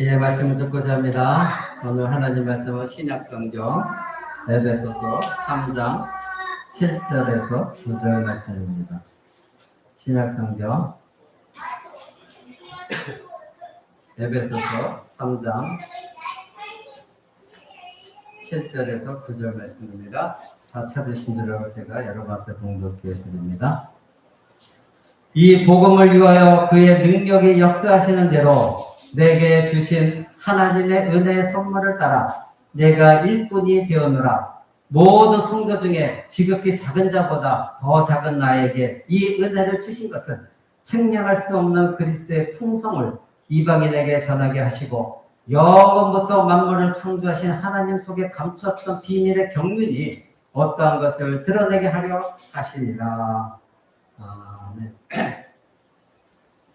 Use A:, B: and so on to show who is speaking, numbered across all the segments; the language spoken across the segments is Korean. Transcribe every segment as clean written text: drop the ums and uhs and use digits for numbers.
A: 이제 말씀을 듣고자 합니다. 오늘 하나님 말씀은 신약성경 에베소서 3장 7절에서 9절 말씀입니다. 신약성경 에베소서 3장 7절에서 9절 말씀입니다. 다 찾으신 대로 제가 여러분 앞에 봉독해 드립니다. 이 복음을 위하여 그의 능력이 역사하시는 대로 내게 주신 하나님의 은혜의 선물을 따라 내가 일꾼이 되었노라. 모든 성도 중에 지극히 작은 자보다 더 작은 나에게 이 은혜를 주신 것은 측량할 수 없는 그리스도의 풍성을 이방인에게 전하게 하시고 영원부터 만물을 창조하신 하나님 속에 감췄던 비밀의 경륜이 어떠한 것을 드러내게 하려 하시니라. 아멘.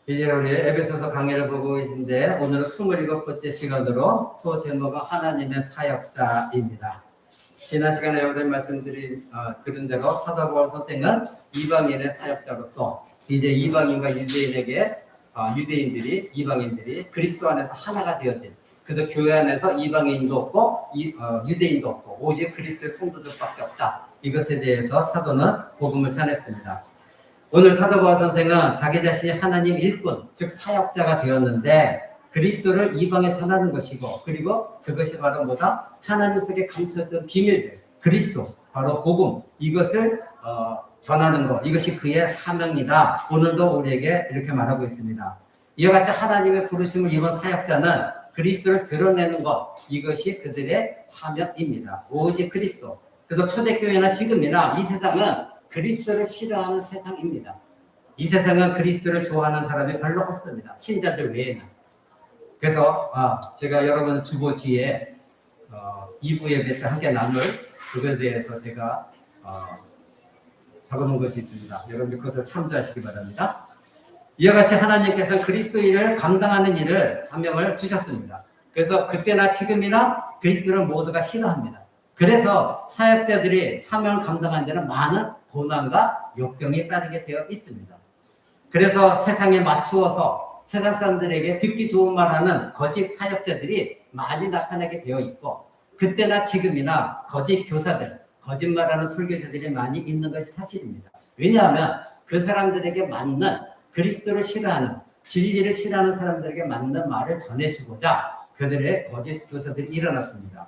A: 이제 우리 에베소서 강의를 보고 계신데 오늘은 27번째 시간으로 소제목은 하나님의 사역자입니다. 지난 시간에 여러분 들은 대로 사도 바울 선생은 이방인의 사역자로서 이제 이방인과 유대인에게 이방인들이 그리스도 안에서 하나가 되어진, 그래서 교회 안에서 이방인도 없고 유대인도 없고 오직 그리스도의 성도들밖에 없다. 이것에 대해서 사도는 복음을 전했습니다. 오늘 사도 바울 선생은 자기 자신이 하나님 일꾼, 즉 사역자가 되었는데 그리스도를 이방에 전하는 것이고, 그리고 그것이 바로 뭐다? 하나님 속에 감춰진 비밀들, 그리스도, 바로 복음, 이것을 전하는 것, 이것이 그의 사명이다. 오늘도 우리에게 이렇게 말하고 있습니다. 이와 같이 하나님의 부르심을 입은 사역자는 그리스도를 드러내는 것, 이것이 그들의 사명입니다. 오직 그리스도. 그래서 초대교회나 지금이나 이 세상은 그리스도를 싫어하는 세상입니다. 이 세상은 그리스도를 좋아하는 사람이 별로 없습니다. 신자들 외에는. 그래서 제가 여러분 주보 뒤에 2부 예배 때 함께 나눌 그것에 대해서 제가 적어놓은 것이 있습니다. 여러분들 그것을 참조하시기 바랍니다. 이와 같이 하나님께서 그리스도 일을 감당하는 일을 사명을 주셨습니다. 그래서 그때나 지금이나 그리스도를 모두가 싫어합니다. 그래서 사역자들이 사명을 감당하는 데는 많은 고난과 역경이 따르게 되어 있습니다. 그래서 세상에 맞추어서 세상 사람들에게 듣기 좋은 말하는 거짓 사역자들이 많이 나타나게 되어 있고, 그때나 지금이나 거짓 교사들, 거짓말하는 설교자들이 많이 있는 것이 사실입니다. 왜냐하면 그 사람들에게 맞는, 그리스도를 싫어하는, 진리를 싫어하는 사람들에게 맞는 말을 전해주고자 그들의 거짓 교사들이 일어났습니다.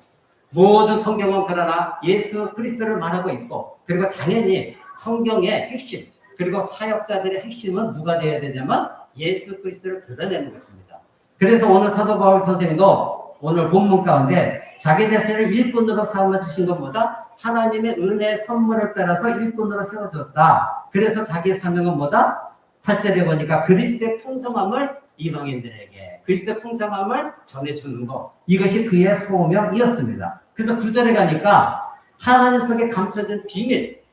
A: 모든 성경은 그러나 예수 그리스도를 말하고 있고, 그리고 당연히 성경의 핵심, 그리고 사역자들의 핵심은 누가 되어야 되냐면 예수 그리스도를 드러내는 것입니다. 그래서 오늘 사도 바울 선생도 오늘 본문 가운데 자기 자신을 일꾼으로 삼아 주신 것보다 하나님의 은혜의 선물을 따라서 일꾼으로 세워줬다. 그래서 자기의 사명은 뭐다? 8절에 보니까 그리스도의 풍성함을 이방인들에게, 그리스도의 풍성함을 전해주는 것, 이것이 그의 소명이었습니다. 그래서 9절에 가니까 하나님 속에 감춰진 비밀,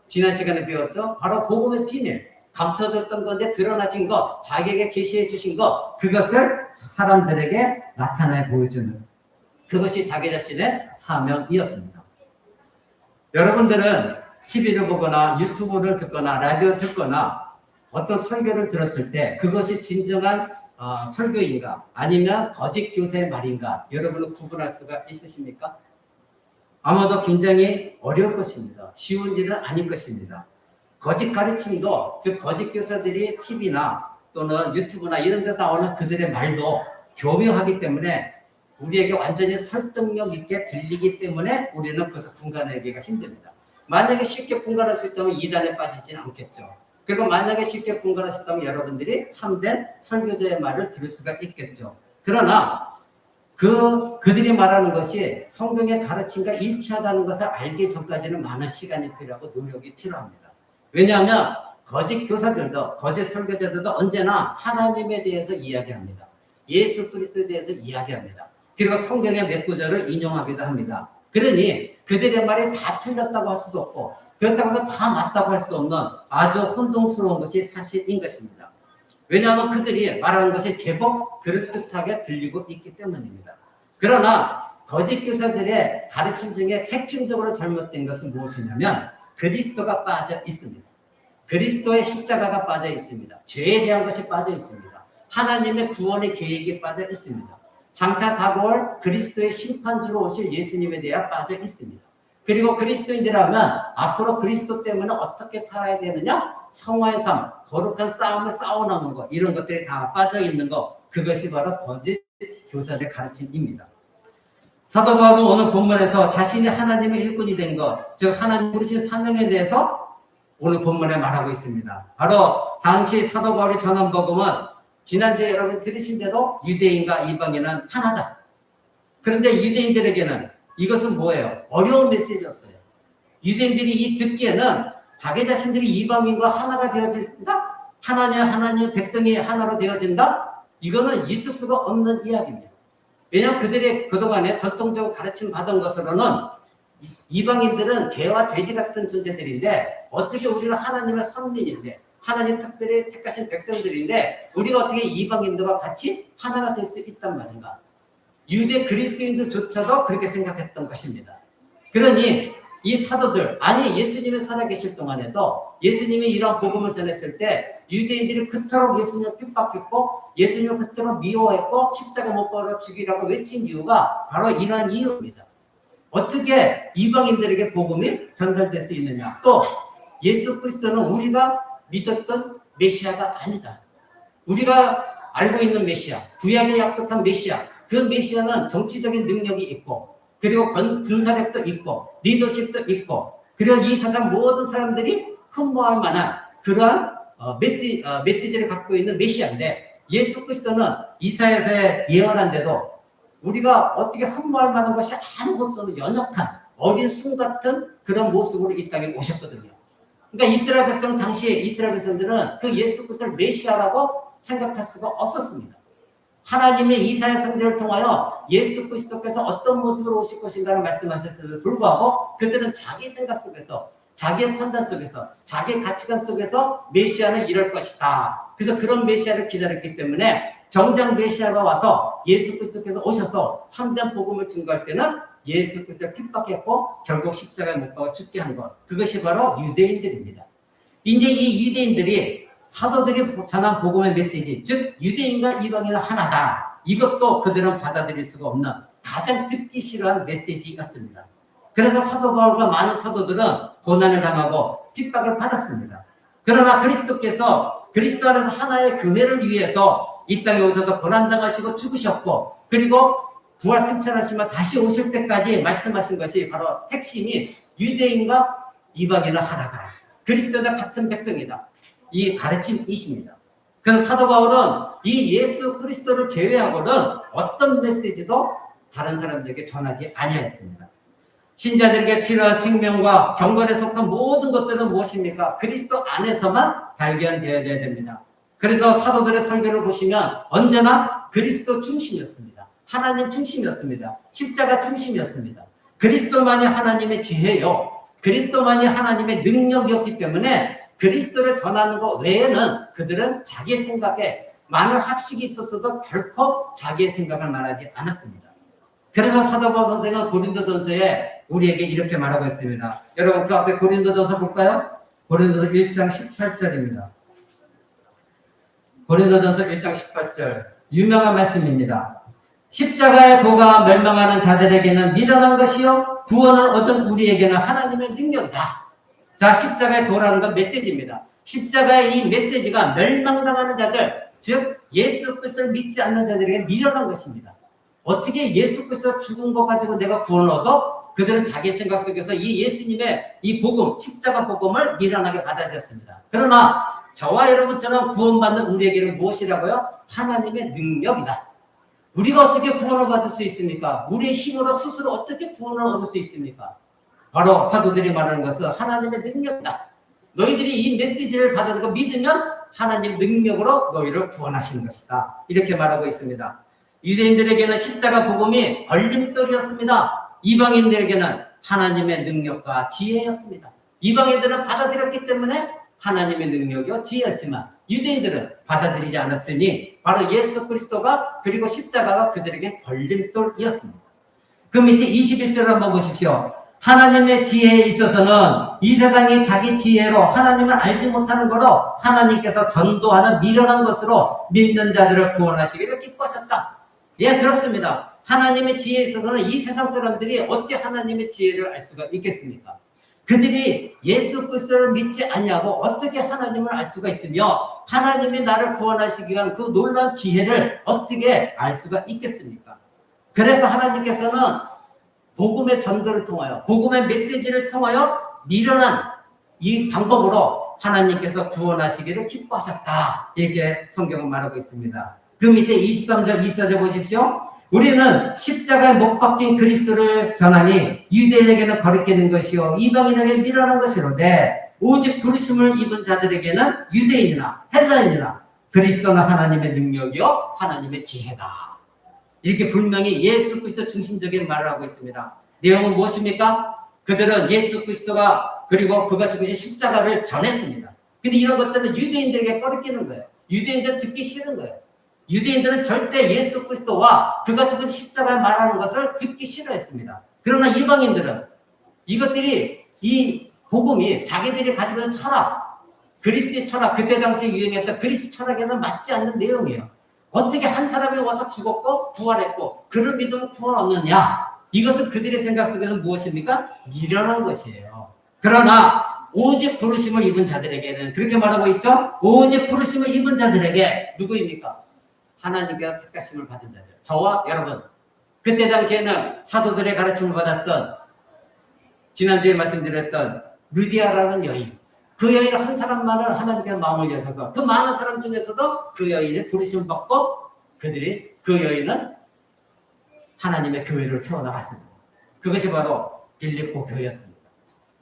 A: 지난 시간에 배웠죠? 바로 복음의 비밀, 감춰졌던 건데 드러나진 것, 자기에게 계시해 주신 것, 그것을 사람들에게 나타내 보여주는, 그것이 자기 자신의 사명이었습니다. 여러분들은 TV를 보거나 유튜브를 듣거나 라디오 듣거나 어떤 설교를 들었을 때 그것이 진정한 설교인가 아니면 거짓 교사의 말인가, 여러분은 구분할 수가 있으십니까? 아마도 굉장히 어려울 것입니다. 쉬운 일은 아닐 것입니다. 거짓 가르침도, 즉 거짓 교사들이 TV나 또는 유튜브나 이런 데서 나오는 그들의 말도 교묘하기 때문에 우리에게 완전히 설득력 있게 들리기 때문에 우리는 그것을 분간하기가 힘듭니다. 만약에 쉽게 분간할 수 있다면 이단에 빠지지는 않겠죠. 그리고 만약에 쉽게 분간할 수 있다면 여러분들이 참된 설교자의 말을 들을 수가 있겠죠. 그러나 그들이 말하는 것이 성경의 가르침과 일치하다는 것을 알기 전까지는 많은 시간이 필요하고 노력이 필요합니다. 왜냐하면 거짓 교사들도, 거짓 설교자들도 언제나 하나님에 대해서 이야기합니다. 예수 그리스도에 대해서 이야기합니다. 그리고 성경의 몇 구절을 인용하기도 합니다. 그러니 그들의 말이 다 틀렸다고 할 수도 없고, 그렇다고 해서 다 맞다고 할 수 없는 아주 혼동스러운 것이 사실인 것입니다. 왜냐하면 그들이 말하는 것이 제법 그럴듯하게 들리고 있기 때문입니다. 그러나 거짓 교사들의 가르침 중에 핵심적으로 잘못된 것은 무엇이냐면 그리스도가 빠져 있습니다. 그리스도의 십자가가 빠져 있습니다. 죄에 대한 것이 빠져 있습니다. 하나님의 구원의 계획이 빠져 있습니다. 장차 다가올 그리스도의 심판주로 오실 예수님에 대해 빠져 있습니다. 그리고 그리스도인들이라면 앞으로 그리스도 때문에 어떻게 살아야 되느냐? 성화의 삶, 거룩한 싸움을 싸워나가는 것, 이런 것들이 다 빠져 있는 것, 그것이 바로 거짓 교사들의 가르침입니다. 사도 바울은 오늘 본문에서 자신이 하나님의 일꾼이 된 것, 즉 하나님 부르신 사명에 대해서 오늘 본문에 말하고 있습니다. 바로 당시 사도 바울이 전한 복음은 지난주에 여러분 들으신 대로 유대인과 이방인은 하나다. 그런데 유대인들에게는 이것은 뭐예요? 어려운 메시지였어요. 유대인들이 이 듣기에는 자기 자신들이 이방인과 하나가 되어진다? 하나님 백성이 하나로 되어진다? 이거는 있을 수가 없는 이야기입니다. 왜냐하면 그들의 그동안에 전통적으로 가르침 받은 것으로는 이방인들은 개와 돼지 같은 존재들인데 어떻게 우리는 하나님의 선민인데 하나님 특별히 택하신 백성들인데 우리가 어떻게 이방인들과 같이 하나가 될 수 있단 말인가? 유대 그리스도인들조차도 그렇게 생각했던 것입니다. 그러니 이 사도들, 아니 예수님이 살아계실 동안에도 예수님이 이런 복음을 전했을 때 유대인들이 그토록 예수님을 핍박했고 예수님을 그토록 미워했고 십자가 못 박아 죽이라고 외친 이유가 바로 이러한 이유입니다. 어떻게 이방인들에게 복음이 전달될 수 있느냐? 또 예수 그리스도는 우리가 믿었던 메시아가 아니다. 우리가 알고 있는 메시아, 구약에 약속한 메시아, 그 메시아는 정치적인 능력이 있고 그리고 군사력도 있고 리더십도 있고 그리고 이 세상 모든 사람들이 흠모할 만한 그러한 메시지를 갖고 있는 메시아인데 예수 그리스도는 이사야서에 예언한데도 우리가 어떻게 흠모할 만한 것이 아무것도 연약한 어린 순 같은 그런 모습으로 이 땅에 오셨거든요. 그러니까 이스라엘 백성 당시에 이스라엘 백성들은 그 예수 그리스도를 메시아라고 생각할 수가 없었습니다. 하나님의 이사야 선지자를 통하여 예수 그리스도께서 어떤 모습으로 오실 것인가를 말씀하셨음에도 불구하고 그들은 자기 생각 속에서 자기의 판단 속에서 자기의 가치관 속에서 메시아는 이럴 것이다. 그래서 그런 메시아를 기다렸기 때문에 정작 메시아가 와서 예수 그리스도께서 오셔서 참된 복음을 증거할 때는 예수 그리스도를 핍박했고 결국 십자가에 못 박아 죽게 한 것. 그것이 바로 유대인들입니다. 이제 이 유대인들이 사도들이 전한 복음의 메시지, 즉 유대인과 이방인은 하나다. 이것도 그들은 받아들일 수가 없는 가장 듣기 싫어하는 메시지였습니다. 그래서 사도 바울과 많은 사도들은 고난을 당하고 핍박을 받았습니다. 그러나 그리스도께서 그리스도 안에서 하나의 교회를 위해서 이 땅에 오셔서 고난당하시고 죽으셨고 그리고 부활 승천하시면 다시 오실 때까지 말씀하신 것이 바로 핵심이 유대인과 이방인은 하나다. 그리스도와 같은 백성이다. 이 가르침이십니다. 그래서 사도 바울은 이 예수 그리스도를 제외하고는 어떤 메시지도 다른 사람들에게 전하지 아니하였습니다. 신자들에게 필요한 생명과 경건에 속한 모든 것들은 무엇입니까? 그리스도 안에서만 발견되어져야 됩니다. 그래서 사도들의 설교를 보시면 언제나 그리스도 중심이었습니다. 하나님 중심이었습니다. 십자가 중심이었습니다. 그리스도만이 하나님의 지혜요. 그리스도만이 하나님의 능력이었기 때문에 그리스도를 전하는 것 외에는 그들은 자기의 생각에 많은 학식이 있었어도 결코 자기의 생각을 말하지 않았습니다. 그래서 사도 바울 선생은 고린도전서에 우리에게 이렇게 말하고 있습니다. 여러분 그 앞에 고린도전서 볼까요? 고린도전서 1장 18절입니다. 고린도전서 1장 18절 유명한 말씀입니다. 십자가의 도가 멸망하는 자들에게는 미련한 것이요 구원을 얻은 우리에게는 하나님의 능력이다. 자, 십자가의 도라는 건 메시지입니다. 십자가의 이 메시지가 멸망당하는 자들, 즉 예수 그리스도를 믿지 않는 자들에게 미련한 것입니다. 어떻게 예수 그리스도 죽은 거 가지고 내가 구원을 얻어? 그들은 자기 생각 속에서 이 예수님의 이 복음, 십자가 복음을 미련하게 받아들였습니다. 그러나 저와 여러분처럼 구원받는 우리에게는 무엇이라고요? 하나님의 능력이다. 우리가 어떻게 구원을 받을 수 있습니까? 우리의 힘으로 스스로 어떻게 구원을 얻을 수 있습니까? 바로 사도들이 말하는 것은 하나님의 능력이다. 너희들이 이 메시지를 받아들고 믿으면 하나님 능력으로 너희를 구원하시는 것이다. 이렇게 말하고 있습니다. 유대인들에게는 십자가 복음이 걸림돌이었습니다. 이방인들에게는 하나님의 능력과 지혜였습니다. 이방인들은 받아들였기 때문에 하나님의 능력이요 지혜였지만 유대인들은 받아들이지 않았으니 바로 예수 그리스도가 그리고 십자가가 그들에게 걸림돌이었습니다. 그 밑에 21절 한번 보십시오. 하나님의 지혜에 있어서는 이 세상이 자기 지혜로 하나님을 알지 못하는 거로 하나님께서 전도하는 미련한 것으로 믿는 자들을 구원하시기를 기뻐하셨다. 예, 그렇습니다. 하나님의 지혜에 있어서는 이 세상 사람들이 어찌 하나님의 지혜를 알 수가 있겠습니까? 그들이 예수 그리스도를 믿지 않냐고 어떻게 하나님을 알 수가 있으며 하나님이 나를 구원하시기 위한 그 놀라운 지혜를 어떻게 알 수가 있겠습니까? 그래서 하나님께서는 복음의 전도를 통하여 복음의 메시지를 통하여 미련한 이 방법으로 하나님께서 구원하시기를 기뻐하셨다. 이렇게 성경은 말하고 있습니다. 그 밑에 23절, 24절 보십시오. 우리는 십자가에 못 박힌 그리스도를 전하니 유대인에게는 거리끼는 것이요 이방인에게 미련한 것이로되 오직 부르심을 입은 자들에게는 유대인이나 헬라인이나 그리스도는 하나님의 능력이요 하나님의 지혜다. 이렇게 분명히 예수 그리스도 중심적인 말을 하고 있습니다. 내용은 무엇입니까? 그들은 예수 그리스도가 그리고 그가 죽으신 십자가를 전했습니다. 근데 이런 것들은 유대인들에게 꺼리끼는 거예요. 유대인들은 듣기 싫은 거예요. 유대인들은 절대 예수 그리스도와 그가 죽은 십자가를 말하는 것을 듣기 싫어했습니다. 그러나 이방인들은 이것들이 이 복음이 자기들이 가지고 있는 철학, 그리스의 철학, 그때 당시에 유행했던 그리스 철학에는 맞지 않는 내용이에요. 어떻게 한 사람이 와서 죽었고 부활했고 그를 믿으면 구원 얻느냐? 이것은 그들의 생각 속에서 무엇입니까? 미련한 것이에요. 그러나 오직 부르심을 입은 자들에게는 그렇게 말하고 있죠? 오직 부르심을 입은 자들에게 누구입니까? 하나님께서 택하심을 받은 자들. 저와 여러분. 그때 당시에는 사도들의 가르침을 받았던 지난주에 말씀드렸던 루디아라는 여인. 그 여인 한 사람만을 하나님께서 마음을 여셔서 그 많은 사람 중에서도 그 여인의 부르심을 받고 그들이 그 여인은 하나님의 교회를 세워나갔습니다. 그것이 바로 빌립보 교회였습니다.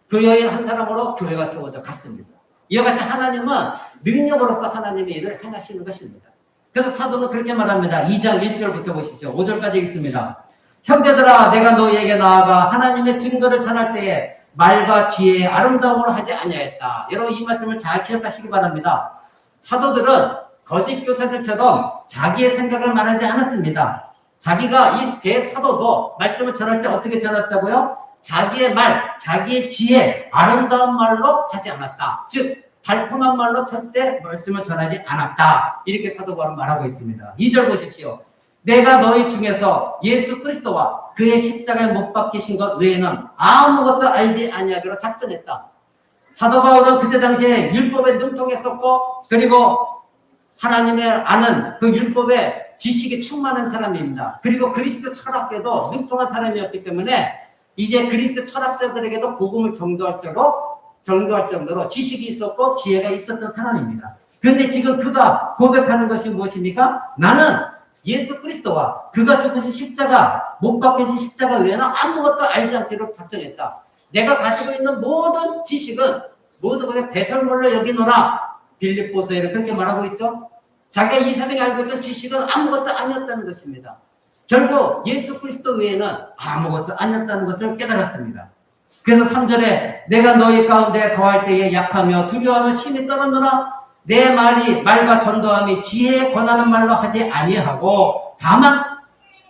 A: 그 여인 한 사람으로 교회가 세워져 갔습니다. 이와 같이 하나님은 능력으로서 하나님의 일을 행하시는 것입니다. 그래서 사도는 그렇게 말합니다. 2장 1절부터 보십시오. 5절까지 있습니다. 형제들아 내가 너희에게 나아가 하나님의 증거를 전할 때에 말과 지혜의 아름다움으로 하지 아니하였다. 여러분 이 말씀을 잘 기억하시기 바랍니다. 사도들은 거짓 교사들처럼 자기의 생각을 말하지 않았습니다. 자기가 이 대사도도 말씀을 전할 때 어떻게 전했다고요? 자기의 말, 자기의 지혜, 아름다운 말로 하지 않았다. 즉 달콤한 말로 절대 말씀을 전하지 않았다. 이렇게 사도 바울은 말하고 있습니다. 2절 보십시오. 내가 너희 중에서 예수 그리스도와 그의 십자가에 못 박히신 것 외에는 아무것도 알지 아니하기로 작정했다. 사도 바울은 그때 당시에 율법에 능통했었고 그리고 하나님의 아는 그 율법의 지식이 충만한 사람입니다. 그리고 그리스도 철학계도 능통한 사람이었기 때문에 이제 그리스도 철학자들에게도 복음을 전도할 정도로 지식이 있었고 지혜가 있었던 사람입니다. 그런데 지금 그가 고백하는 것이 무엇입니까? 나는 예수 그리스도와 그가 죽으신 십자가, 못 박히신 십자가 외에는 아무것도 알지 않기로 작정했다. 내가 가지고 있는 모든 지식은 모두 그냥 배설물로 여기노라. 빌립보서에 그렇게 말하고 있죠. 자기가 이 세상에 알고 있던 지식은 아무것도 아니었다는 것입니다. 결국 예수 그리스도 외에는 아무것도 아니었다는 것을 깨달았습니다. 그래서 3절에 내가 너희 가운데 거할 때에 약하며 두려워하며 심히 떨었노라. 내 말과 전도함이 지혜에 권하는 말로 하지 아니하고 다만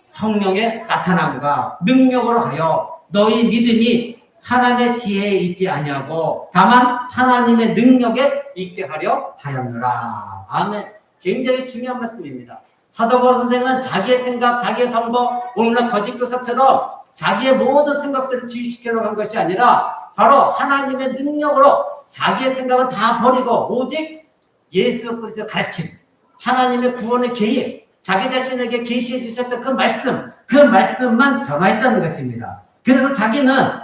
A: 성령의 나타남과 능력으로 하여 너희 믿음이 사람의 지혜에 있지 아니하고 다만 하나님의 능력에 있게 하려 하였노라. 아멘. 굉장히 중요한 말씀입니다. 사도 바울 선생은 자기의 생각, 자기의 방법, 오늘날 거짓 교사처럼 자기의 모든 생각들을 지휘시키려고 한 것이 아니라 바로 하나님의 능력으로 자기의 생각은 다 버리고 오직 예수 그리스도의 가르침, 하나님의 구원의 계획, 자기 자신에게 계시해 주셨던 그 말씀만 전하였다는 것입니다. 그래서 자기는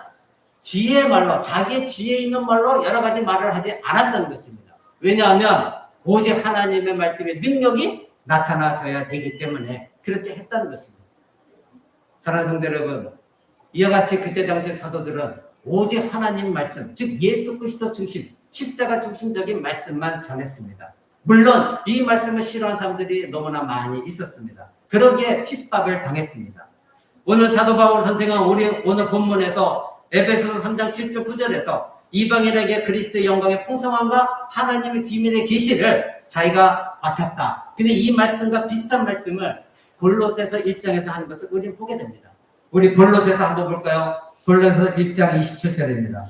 A: 지혜의 말로, 자기의 지혜 있는 말로 여러 가지 말을 하지 않았다는 것입니다. 왜냐하면 오직 하나님의 말씀의 능력이 나타나져야 되기 때문에 그렇게 했다는 것입니다. 사랑하는 성도 여러분, 이와 같이 그때 당시 사도들은 오직 하나님 말씀, 즉 예수 그리스도 중심, 십자가 중심적인 말씀만 전했습니다. 물론 이 말씀을 싫어하는 사람들이 너무나 많이 있었습니다. 그러기에 핍박을 당했습니다. 오늘 사도 바울 선생은 오늘 본문에서 에베소서 3장 7절 9절에서 이방인에게 그리스도의 영광의 풍성함과 하나님의 비밀의 계시를 자기가 맡았다. 근데 이 말씀과 비슷한 말씀을 골로새서 1장에서 하는 것을 우리는 보게 됩니다. 우리 골로새서 한번 볼까요? 골로새서 1장 27절입니다.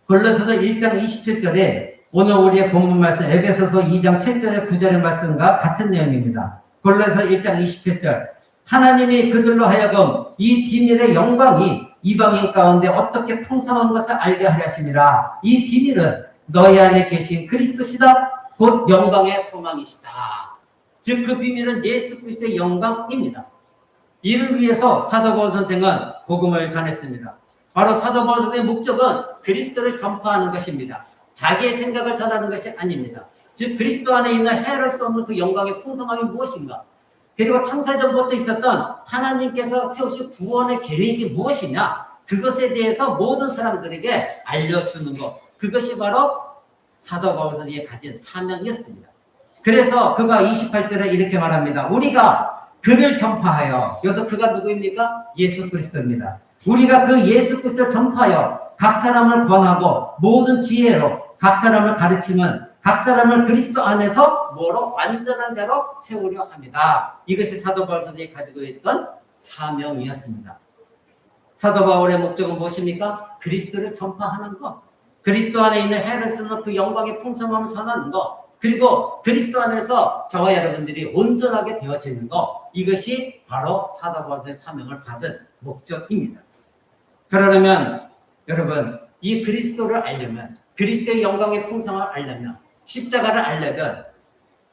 A: 골로새서 1장 27절에 오늘 우리의 본문 말씀 에베소서 2장 7절의 9절의 말씀과 같은 내용입니다. 골로새서 1장 27절. 하나님이 그들로 하여금 이 비밀의 영광이 이방인 가운데 어떻게 풍성한 것을 알게 하려 하심이라. 이 비밀은 너희 안에 계신 그리스도시다. 곧 영광의 소망이시다. 즉 그 비밀은 예수 그리스도의 영광입니다. 이를 위해서 사도 바울 선생은 복음을 전했습니다. 바로 사도 바울 선생의 목적은 그리스도를 전파하는 것입니다. 자기의 생각을 전하는 것이 아닙니다. 즉 그리스도 안에 있는 헤아릴 수 없는 그 영광의 풍성함이 무엇인가? 그리고 창세전부터 있었던 하나님께서 세우신 구원의 계획이 무엇이냐? 그것에 대해서 모든 사람들에게 알려주는 것. 그것이 바로 사도 바울 선생이 가진 사명이었습니다. 그래서 그가 28절에 이렇게 말합니다. 우리가 그를 전파하여, 여기서 그가 누구입니까? 예수 그리스도입니다. 우리가 그 예수 그리스도를 전파하여 각 사람을 권하고 모든 지혜로 각 사람을 가르치면 각 사람을 그리스도 안에서 뭐로? 완전한 자로 세우려 합니다. 이것이 사도 바울 선생이 가지고 있던 사명이었습니다. 사도 바울의 목적은 무엇입니까? 그리스도를 전파하는 것. 그리스도 안에 있는 헤아릴 수 없는 그 영광의 풍성함을 전하는 것. 그리고 그리스도 안에서 저와 여러분들이 온전하게 되어지는 것. 이것이 바로 사도 바울 선생의 사명을 받은 목적입니다. 그러려면 여러분 이 그리스도를 알려면, 그리스도의 영광의 풍성함을 알려면, 십자가를 알려면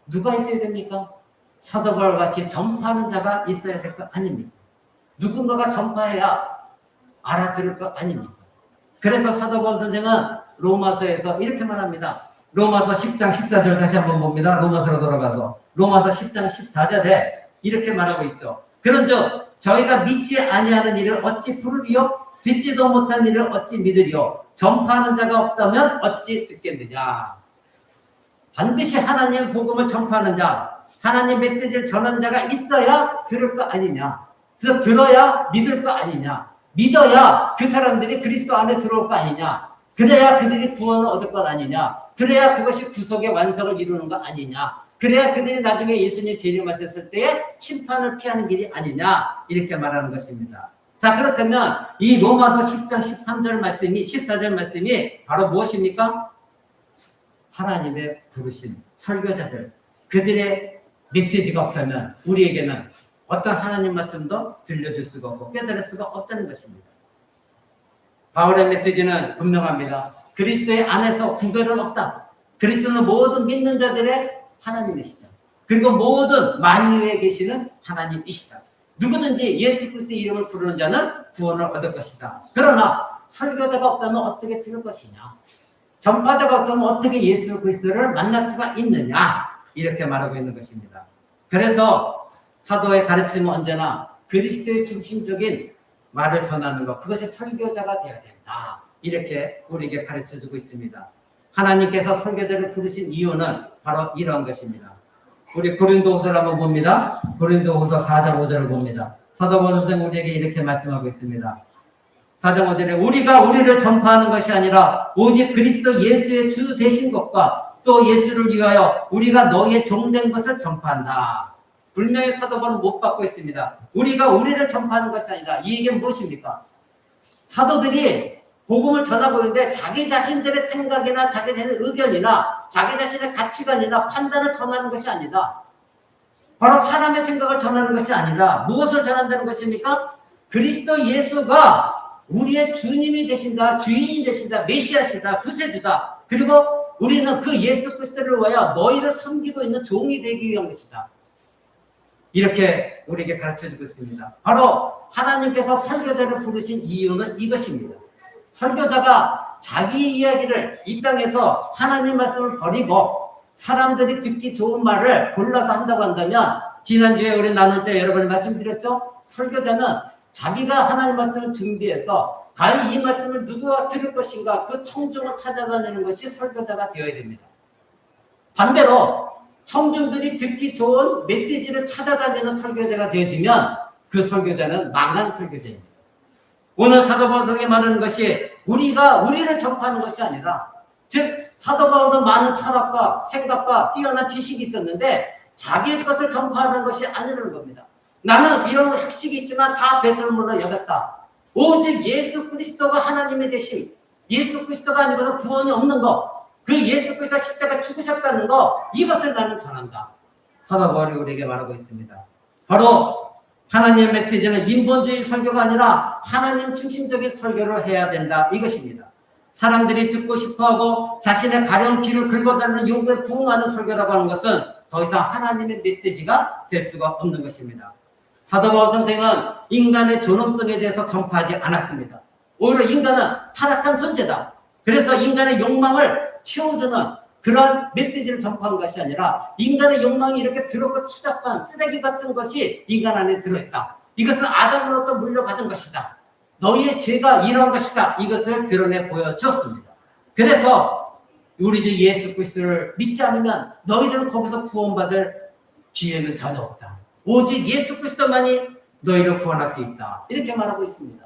A: 누가 있어야 됩니까? 사도 바울 같이 전파하는 자가 있어야 될 것 아닙니까? 누군가가 전파해야 알아들을 것 아닙니까? 그래서 사도 바울 선생은 로마서에서 이렇게 말합니다. 로마서 10장 14절 다시 한번 봅니다. 로마서로 돌아가서 로마서 10장 14절에 이렇게 말하고 있죠. 그런즉 저희가 믿지 아니하는 일을 어찌 부르리요? 듣지도 못한 일을 어찌 믿으리요? 전파하는 자가 없다면 어찌 듣겠느냐? 반드시 하나님의 복음을 전파하는 자, 하나님 메시지를 전하는 자가 있어야 들을 거 아니냐? 그래서 들어야 믿을 거 아니냐? 믿어야 그 사람들이 그리스도 안에 들어올 거 아니냐? 그래야 그들이 구원을 얻을 것 아니냐? 그래야 그것이 구속의 완성을 이루는 거 아니냐? 그래야 그들이 나중에 예수님 재림하셨을 때에 심판을 피하는 길이 아니냐? 이렇게 말하는 것입니다. 자, 그렇다면 이 로마서 10장 13절 말씀이, 14절 말씀이 바로 무엇입니까? 하나님의 부르신 설교자들, 그들의 메시지가 없다면 우리에게는 어떤 하나님 말씀도 들려줄 수가 없고 깨달을 수가 없다는 것입니다. 바울의 메시지는 분명합니다. 그리스도의 안에서 구별은 없다. 그리스도는 모든 믿는 자들의 하나님이시다. 그리고 모든 만유에 계시는 하나님이시다. 누구든지 예수 그리스도의 이름을 부르는 자는 구원을 얻을 것이다. 그러나 설교자가 없다면 어떻게 들을 것이냐? 전파자가 없다면 어떻게 예수 그리스도를 만날 수가 있느냐? 이렇게 말하고 있는 것입니다. 그래서 사도의 가르침은 언제나 그리스도의 중심적인 말을 전하는 것, 그것이 설교자가 되어야 된다. 이렇게 우리에게 가르쳐주고 있습니다. 하나님께서 설교자를 부르신 이유는 바로 이런 것입니다. 우리 고린도후서를 한번 봅니다. 고린도후서 4장 5절을 봅니다. 사도 바울 선생은 우리에게 이렇게 말씀하고 있습니다. 4장 5절에 우리가 우리를 전파하는 것이 아니라 오직 그리스도 예수의 주 되신 것과 또 예수를 위하여 우리가 너희의 종된 것을 전파한다. 분명히 사도 바울은 못 받고 있습니다. 우리가 우리를 전파하는 것이 아니라, 이 얘기는 무엇입니까? 사도들이 복음을 전하고 있는데 자기 자신들의 생각이나 자기 자신의 의견이나 자기 자신의 가치관이나 판단을 전하는 것이 아니다. 바로 사람의 생각을 전하는 것이 아니라 무엇을 전한다는 것입니까? 그리스도 예수가 우리의 주님이 되신다, 주인이 되신다, 메시아시다, 구세주다. 그리고 우리는 그 예수 그리스도를 위하여 너희를 섬기고 있는 종이 되기 위한 것이다. 이렇게 우리에게 가르쳐주고 있습니다. 바로 하나님께서 설교자를 부르신 이유는 이것입니다. 설교자가 자기 이야기를 이 땅에서 하나님 말씀을 버리고 사람들이 듣기 좋은 말을 골라서 한다고 한다면, 지난주에 우리 나눌 때 여러분이 말씀드렸죠? 설교자는 자기가 하나님 말씀을 준비해서 과연 이 말씀을 누구가 들을 것인가, 그 청중을 찾아다니는 것이 설교자가 되어야 됩니다. 반대로 청중들이 듣기 좋은 메시지를 찾아다니는 설교자가 되어지면 그 설교자는 망한 설교자입니다. 오늘 사도 바울 선생이 말하는 것이 우리가 우리를 전파하는 것이 아니라, 즉 사도 바울도 많은 철학과 생각과 뛰어난 지식이 있었는데 자기의 것을 전파하는 것이 아니라는 겁니다. 나는 이런 학식이 있지만 다 배설물로 여겼다. 오직 예수 그리스도가 하나님이 되심, 예수 그리스도가 아니고는 구원이 없는 것, 그 예수 그리스도가 십자가 죽으셨다는 것, 이것을 나는 전한다. 사도 바울이 우리에게 말하고 있습니다. 바로 하나님의 메시지는 인본주의 설교가 아니라 하나님 중심적인 설교를 해야 된다, 이것입니다. 사람들이 듣고 싶어하고 자신의 가려운 귀를 긁어달라는 요구에 부응하는 설교라고 하는 것은 더 이상 하나님의 메시지가 될 수가 없는 것입니다. 사도 바울 선생은 인간의 존엄성에 대해서 전파하지 않았습니다. 오히려 인간은 타락한 존재다. 그래서 인간의 욕망을 채워주는 그런 메시지를 전파한 것이 아니라 인간의 욕망이 이렇게 더럽고 추잡한 쓰레기 같은 것이 인간 안에 들어있다. 이것은 아담으로부터 물려받은 것이다. 너희의 죄가 이러한 것이다. 이것을 드러내 보여주었습니다. 그래서 우리 주 예수 그리스도를 믿지 않으면 너희들은 거기서 구원받을 기회는 전혀 없다. 오직 예수 그리스도만이 너희를 구원할 수 있다. 이렇게 말하고 있습니다.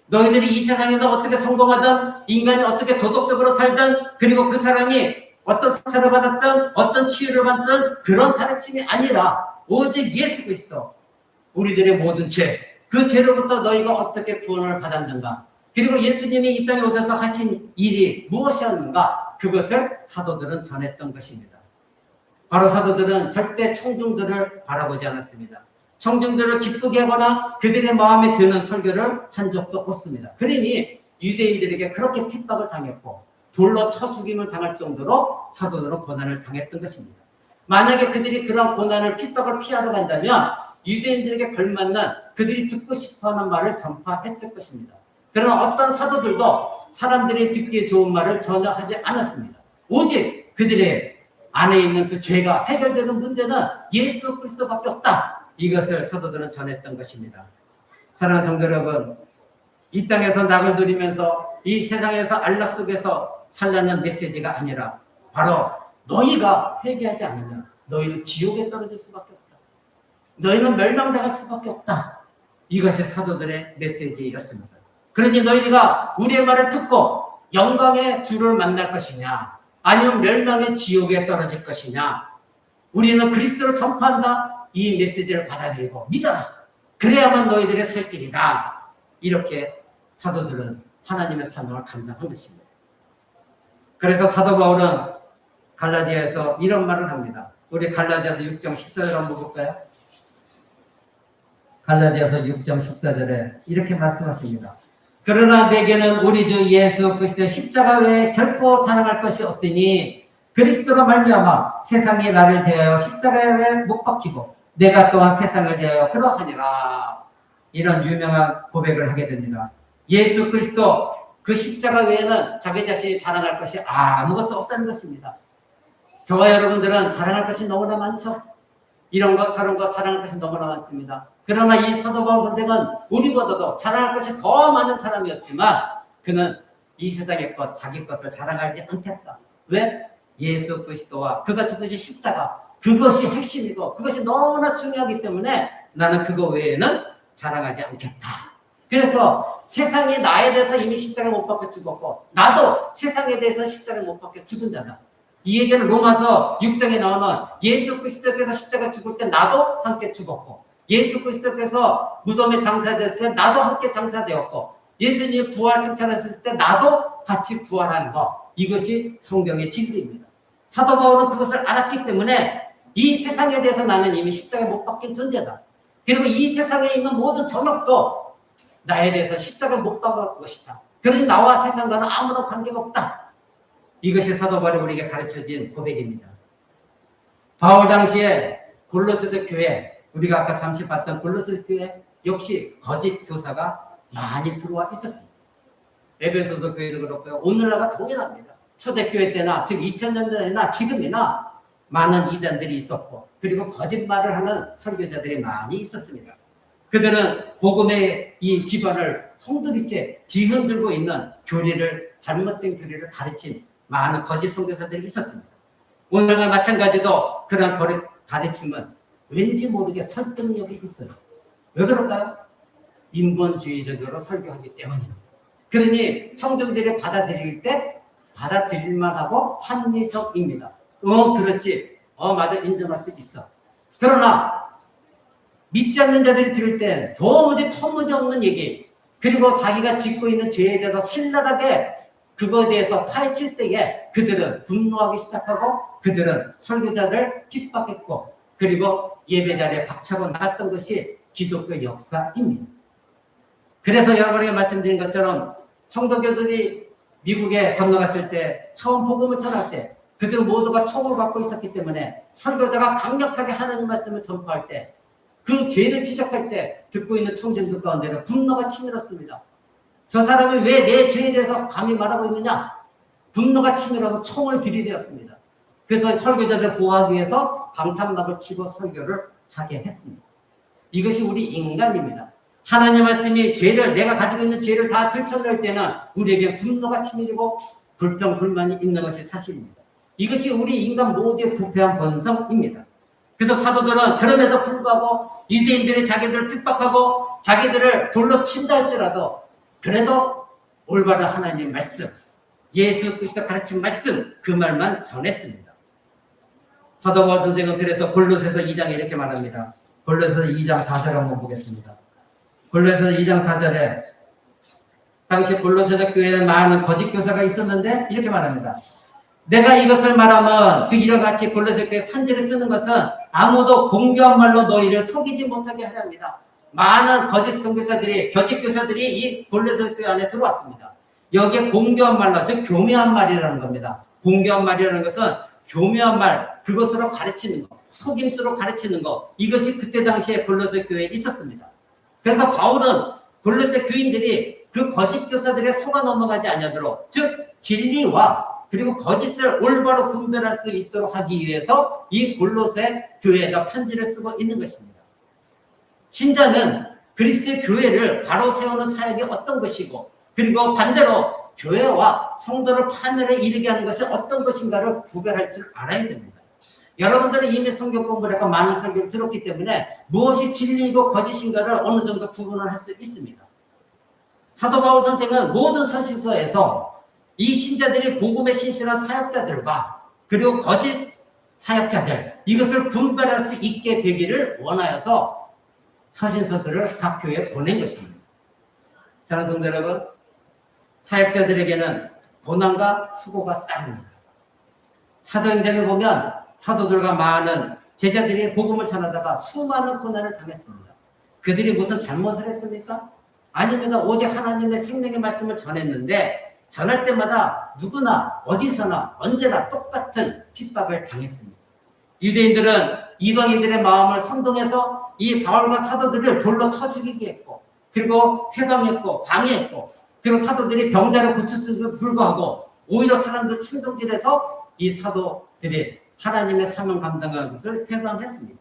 A: 너희들이 이 세상에서 어떻게 성공하든 인간이 어떻게 도덕적으로 살든 그리고 그 사람이 어떤 상처를 받았든 어떤 치유를 받든 그런 가르침이 아니라 오직 예수 그리스도, 우리들의 모든 죄, 그 죄로부터 너희가 어떻게 구원을 받았는가, 그리고 예수님이 이 땅에 오셔서 하신 일이 무엇이었는가, 그것을 사도들은 전했던 것입니다. 바로 사도들은 절대 청중들을 바라보지 않았습니다. 청중들을 기쁘게 하거나 그들의 마음에 드는 설교를 한 적도 없습니다. 그러니 유대인들에게 그렇게 핍박을 당했고 돌로 쳐 죽임을 당할 정도로 사도들은 고난을 당했던 것입니다. 만약에 그들이 그런 고난을 핍박을 피하러 간다면 유대인들에게 걸맞는 그들이 듣고 싶어하는 말을 전파했을 것입니다. 그러나 어떤 사도들도 사람들이 듣기에 좋은 말을 전혀 하지 않았습니다. 오직 그들의 안에 있는 그 죄가 해결되는 문제는 예수 그리스도밖에 없다. 이것을 사도들은 전했던 것입니다. 사랑하는 성도 여러분, 이 땅에서 낙을 누리면서 이 세상에서 안락 속에서 살라는 메시지가 아니라 바로 너희가 회개하지 않으면 너희는 지옥에 떨어질 수밖에 없다. 너희는 멸망당할 수밖에 없다. 이것이 사도들의 메시지였습니다. 그러니 너희가 우리의 말을 듣고 영광의 주를 만날 것이냐 아니면 멸망의 지옥에 떨어질 것이냐, 우리는 그리스도를 전파한다. 이 메시지를 받아들이고 믿어라. 그래야만 너희들의 살 길이다. 이렇게 사도들은 하나님의 사명을 감당한 것입니다. 그래서 사도 바울은 갈라디아에서 이런 말을 합니다. 우리 갈라디아서 6장 14절 한번 볼까요? 갈라디아서 6장 14절에 이렇게 말씀하십니다. 그러나 내게는 우리 주 예수 그리스도의 십자가 외에 결코 자랑할 것이 없으니 그리스도로 말미암아 세상이 나를 대하여 십자가에 못 박히고 내가 또한 세상을 대하여 그러하니라. 이런 유명한 고백을 하게 됩니다. 예수 그리스도 그 십자가 외에는 자기 자신이 자랑할 것이 아무것도 없다는 것입니다. 저와 여러분들은 자랑할 것이 너무나 많죠. 이런 것 저런 것 자랑할 것이 너무나 많습니다. 그러나 이 사도 바울 선생은 우리보다도 자랑할 것이 더 많은 사람이었지만 그는 이 세상의 것, 자기 것을 자랑하지 않겠다. 왜? 예수 그리스도와 그가 죽으신 십자가, 그것이 핵심이고 그것이 너무나 중요하기 때문에 나는 그거 외에는 자랑하지 않겠다. 그래서 세상이 나에 대해서 이미 십자가에 못 박혀 죽었고 나도 세상에 대해서 십자가에 못 박혀 죽은 자다. 이 얘기는 로마서 6장에 나오는 예수 그리스도께서 십자가에 죽을 때 나도 함께 죽었고 예수 그리스도께서 무덤에 장사됐을 때 나도 함께 장사되었고 예수님 부활 승천했을 때 나도 같이 부활하는 것, 이것이 성경의 진리입니다. 사도 바울은 그것을 알았기 때문에 이 세상에 대해서 나는 이미 십자가에 못 박힌 존재다. 그리고 이 세상에 있는 모든 전업도 나에 대해서 십자가에 못 박은 것이다. 그러니 나와 세상과는 아무런 관계가 없다. 이것이 사도 바울이 우리에게 가르쳐진 고백입니다. 바울 당시에 골로새서 교회, 우리가 아까 잠시 봤던 골로새 교회 역시 거짓 교사가 많이 들어와 있었습니다. 에베소서 교회도 그렇고요. 오늘날과 동일합니다. 초대교회 때나 즉 2000년 전이나 지금이나 많은 이단들이 있었고 그리고 거짓말을 하는 설교자들이 많이 있었습니다. 그들은 복음의 이 기반을 송두리째 뒤흔들고 있는 교리를, 잘못된 교리를 가르친 많은 거짓 선교사들이 있었습니다. 오늘과 마찬가지도 그런 가르침은 왠지 모르게 설득력이 있어요. 왜 그럴까요? 인본주의적으로 설교하기 때문입니다. 그러니 청중들이 받아들일 때 받아들일만 하고 합리적입니다. 그렇지. 맞아, 인정할 수 있어. 그러나 믿지 않는 자들이 들을 때 도무지 터무니없는 얘기, 그리고 자기가 짓고 있는 죄에 대해서 신랄하게 그거에 대해서 파헤칠 때에 그들은 분노하기 시작하고 그들은 설교자를 핍박했고 그리고 예배 자리에 박차고 나갔던 것이 기독교 역사입니다. 그래서 여러분에게 말씀드린 것처럼 청도교들이 미국에 건너갔을 때 처음 복음을 전할 때 그들 모두가 총을 갖고 있었기 때문에 선교자가 강력하게 하나님 말씀을 전파할 때 그 죄를 지적할 때 듣고 있는 청중들 가운데는 분노가 치밀었습니다. 저 사람이 왜 내 죄에 대해서 감히 말하고 있느냐? 분노가 치밀어서 총을 들이대었습니다. 그래서 설교자들을 보호하기 위해서 방탄막을 치고 설교를 하게 했습니다. 이것이 우리 인간입니다. 하나님 말씀이 죄를, 내가 가지고 있는 죄를 다 들춰낼 때는 우리에게 분노가 치밀고 불평, 불만이 있는 것이 사실입니다. 이것이 우리 인간 모두의 부패한 본성입니다. 그래서 사도들은 그럼에도 불구하고 유대인들이 자기들을 핍박하고 자기들을 돌로 친다 할지라도 그래도 올바른 하나님의 말씀, 예수 그리스도 가르친 말씀, 그 말만 전했습니다. 사도 바울 선생은 그래서 골로새서 2장에 이렇게 말합니다. 골로새서 2장 4절 한번 보겠습니다. 골로새서 2장 4절에 당시 골로새 교회에 많은 거짓 교사가 있었는데 이렇게 말합니다. 내가 이것을 말하면 즉 이와 같이 골로새 교회 편지를 쓰는 것은 아무도 공교한 말로 너희를 속이지 못하게 하려 합니다. 많은 거짓 선교사들이, 거짓 교사들이 이 골로새 교회 안에 들어왔습니다. 여기에 공교한 말로, 즉 교묘한 말이라는 겁니다. 공교한 말이라는 것은 교묘한 말, 그것으로 가르치는 것, 속임수로 가르치는 것, 이것이 그때 당시에 골로새 교회에 있었습니다. 그래서 바울은 골로새 교인들이 그 거짓 교사들의 속아 넘어가지 아니하도록, 즉 진리와 그리고 거짓을 올바로 분별할 수 있도록 하기 위해서 이 골로새 교회에다 편지를 쓰고 있는 것입니다. 신자는 그리스도의 교회를 바로 세우는 사역이 어떤 것이고, 그리고 반대로 교회와 성도를 파멸에 이르게 하는 것이 어떤 것인가를 구별할 줄 알아야 됩니다. 여러분들은 이미 성경 공부를 했고 많은 설교를 들었기 때문에 무엇이 진리이고 거짓인가를 어느 정도 구분을 할 수 있습니다. 사도 바울 선생은 모든 서신서에서 이 신자들이 복음에 신실한 사역자들과 그리고 거짓 사역자들, 이것을 분별할 수 있게 되기를 원하여서 서신서들을 각 교회에 보낸 것입니다. 사랑하는 성도 여러분, 사역자들에게는 고난과 수고가 따릅니다. 사도행전에 보면 사도들과 많은 제자들이 복음을 전하다가 수많은 고난을 당했습니다. 그들이 무슨 잘못을 했습니까? 아닙니다. 오직 하나님의 생명의 말씀을 전했는데 전할 때마다 누구나 어디서나 언제나 똑같은 핍박을 당했습니다. 유대인들은 이방인들의 마음을 선동해서 이 바울과 사도들을 돌로 쳐 죽이게 했고, 그리고 회방했고 방해했고, 그리고 사도들이 병자를 고쳤음에도 불구하고 오히려 사람들 충동질해서 이 사도들이 하나님의 사명 감당하는 것을 회방했습니다.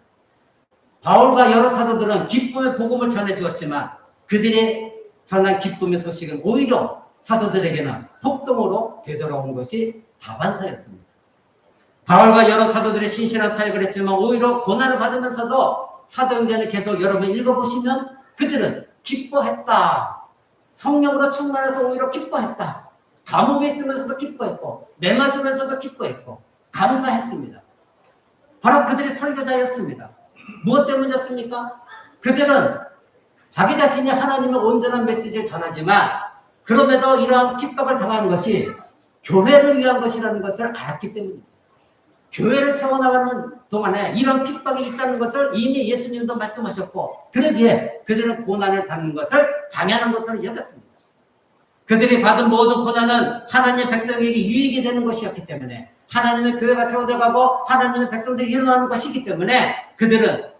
A: 바울과 여러 사도들은 기쁨의 복음을 전해주었지만 그들이 전한 기쁨의 소식은 오히려 사도들에게는 폭동으로 되돌아온 것이 다반사였습니다. 바울과 여러 사도들이 신실한 사역을 했지만 오히려 고난을 받으면서도 사도행전을 계속 여러분 읽어보시면 그들은 기뻐했다. 성령으로 충만해서 오히려 기뻐했다. 감옥에 있으면서도 기뻐했고 매 맞으면서도 기뻐했고 감사했습니다. 바로 그들이 설교자였습니다. 무엇 때문이었습니까? 그들은 자기 자신이 하나님의 온전한 메시지를 전하지만 그럼에도 이러한 핍박을 당하는 것이 교회를 위한 것이라는 것을 알았기 때문입니다. 교회를 세워나가는 동안에 이런 핍박이 있다는 것을 이미 예수님도 말씀하셨고 그러기에 그들은 고난을 받는 것을 당연한 것으로 여겼습니다. 그들이 받은 모든 고난은 하나님의 백성에게 유익이 되는 것이었기 때문에 하나님의 교회가 세워져가고 하나님의 백성들이 일어나는 것이기 때문에 그들은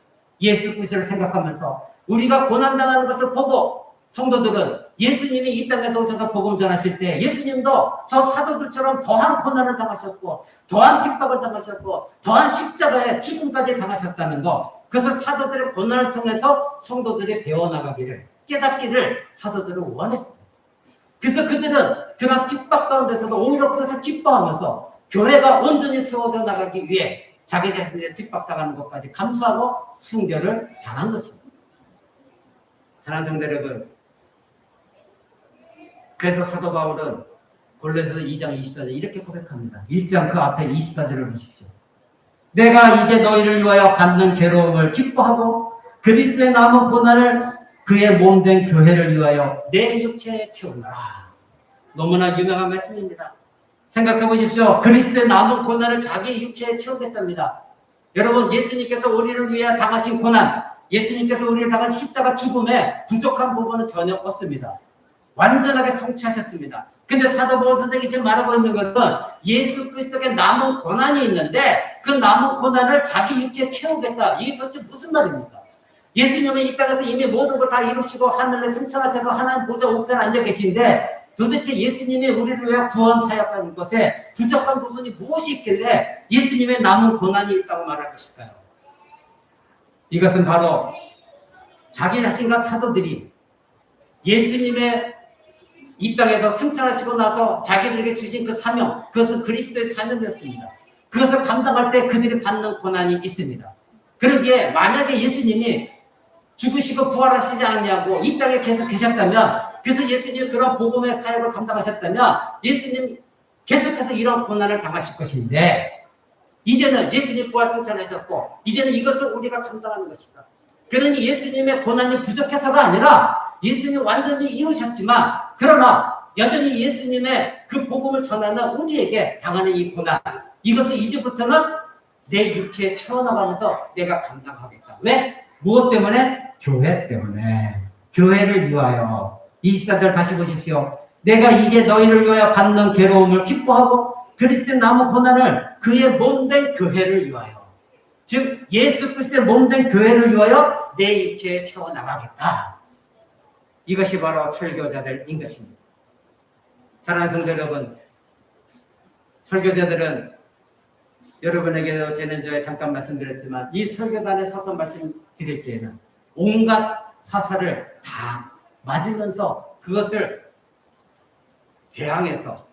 A: 예수 그리스도를 생각하면서 우리가 고난당하는 것을 보고 성도들은 예수님이 이 땅에서 오셔서 복음 전하실 때 예수님도 저 사도들처럼 더한 고난을 당하셨고 더한 핍박을 당하셨고 더한 십자가에 죽음까지 당하셨다는 것, 그래서 사도들의 고난을 통해서 성도들이 배워나가기를 깨닫기를 사도들은 원했습니다. 그래서 그들은 그런 핍박 가운데서도 오히려 그것을 기뻐하면서 교회가 온전히 세워져 나가기 위해 자기 자신의 핍박당하는 것까지 감수하고 순교를 당한 것입니다. 사랑하는 성도 여러분, 그래서 사도 바울은 골로새서 2장 24절 이렇게 고백합니다. 1장 그 앞에 24절을 보십시오. 내가 이제 너희를 위하여 받는 괴로움을 기뻐하고 그리스도의 남은 고난을 그의 몸된 교회를 위하여 내 육체에 채우노라. 너무나 유명한 말씀입니다. 생각해 보십시오. 그리스도의 남은 고난을 자기 육체에 채우겠답니다. 여러분, 예수님께서 우리를 위해 당하신 고난, 예수님께서 우리를 당한 십자가 죽음에 부족한 부분은 전혀 없습니다. 완전하게 성취하셨습니다. 근데 사도 바울 선생이 지금 말하고 있는 것은 예수 그리스도께 남은 고난이 있는데 그 남은 고난을 자기 육체에 채우겠다. 이게 도대체 무슨 말입니까? 예수님은 이 땅에서 이미 모든 걸 다 이루시고 하늘에 승천하셔서 하나님 보좌 우편에 앉아 계신데 도대체 예수님이 우리를 위해 구원 사역하는 것에 부족한 부분이 무엇이 있길래 예수님의 남은 고난이 있다고 말할 것일까요? 이것은 바로 자기 자신과 사도들이 예수님의 이 땅에서 승천하시고 나서 자기들에게 주신 그 사명, 그것은 그리스도의 사명이었습니다. 그것을 감당할 때 그들이 받는 고난이 있습니다. 그러기에 만약에 예수님이 죽으시고 부활하시지 않냐고 이 땅에 계속 계셨다면, 그래서 예수님이 그런 복음의 사역을 감당하셨다면 예수님 계속해서 이런 고난을 당하실 것인데, 이제는 예수님 부활 승천하셨고 이제는 이것을 우리가 감당하는 것이다. 그러니 예수님의 고난이 부족해서가 아니라 예수님이 완전히 이루셨지만 그러나 여전히 예수님의 그 복음을 전하는 우리에게 당하는 이 고난, 이것을 이제부터는 내 육체에 채워나가면서 내가 감당하겠다. 왜? 무엇 때문에? 교회 때문에. 교회를 위하여. 24절 다시 보십시오. 내가 이제 너희를 위하여 받는 괴로움을 기뻐하고 그리스도의 남은 고난을 그의 몸된 교회를 위하여, 즉 예수 그리스도의 몸된 교회를 위하여 내 육체에 채워나가겠다. 이것이 바로 설교자들인 것입니다. 사랑하는 성도 여러분, 설교자들은 여러분에게도 지난주에 잠깐 말씀드렸지만 이 설교단에 서서 말씀드릴 때에는 온갖 화살을 다 맞으면서 그것을 대항해서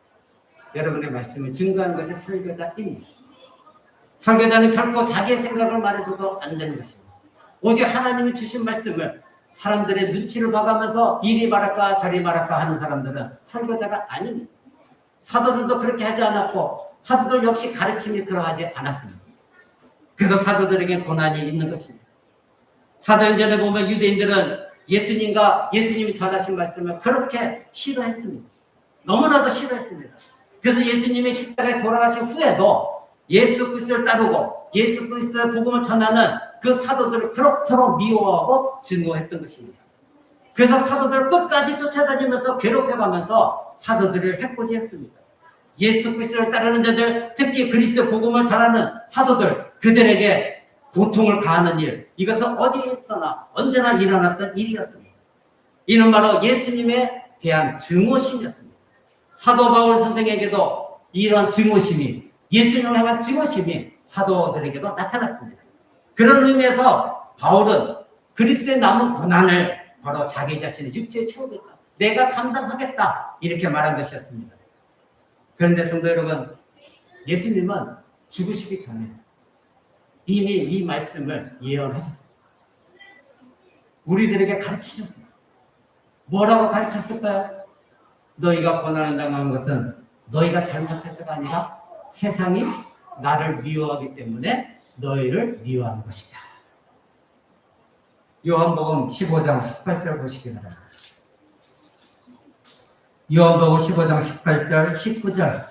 A: 여러분의 말씀을 증거하는 것이 설교자입니다. 설교자는 결코 자기의 생각을 말해서도 안 되는 것입니다. 오직 하나님이 주신 말씀을 사람들의 눈치를 봐가면서 이리 말할까 저리 말할까 하는 사람들은 설교자가 아닙니다. 사도들도 그렇게 하지 않았고 사도들 역시 가르침이 그러하지 않았습니다. 그래서 사도들에게 고난이 있는 것입니다. 사도행전에 보면 유대인들은 예수님과 예수님이 전하신 말씀을 그렇게 싫어했습니다. 너무나도 싫어했습니다. 그래서 예수님이 십자가에 돌아가신 후에도 예수 그리스도를 따르고 예수 그리스도의 복음을 전하는 그 사도들을 그럭저럭 미워하고 증오했던 것입니다. 그래서 사도들을 끝까지 쫓아다니면서 괴롭혀가면서 사도들을 해코지했습니다. 예수 그리스도를 따르는 자들, 특히 그리스도 복음을 전하는 사도들, 그들에게 고통을 가하는 일, 이것은 어디에서나 언제나 일어났던 일이었습니다. 이는 바로 예수님에 대한 증오심이었습니다. 사도 바울 선생에게도 이런 증오심이, 예수님을 향한 증오심이 사도들에게도 나타났습니다. 그런 의미에서 바울은 그리스도의 남은 고난을 바로 자기 자신의 육체에 채우겠다, 내가 감당하겠다, 이렇게 말한 것이었습니다. 그런데 성도 여러분, 예수님은 죽으시기 전에 이미 이 말씀을 예언하셨습니다. 우리들에게 가르치셨습니다. 뭐라고 가르쳤을까요? 너희가 고난을 당한 것은 너희가 잘못해서가 아니라 세상이 나를 미워하기 때문에 너희를 미워하는 것이다. 요한복음 15장 18절 보시기 바랍니다. 요한복음 15장 18절 19절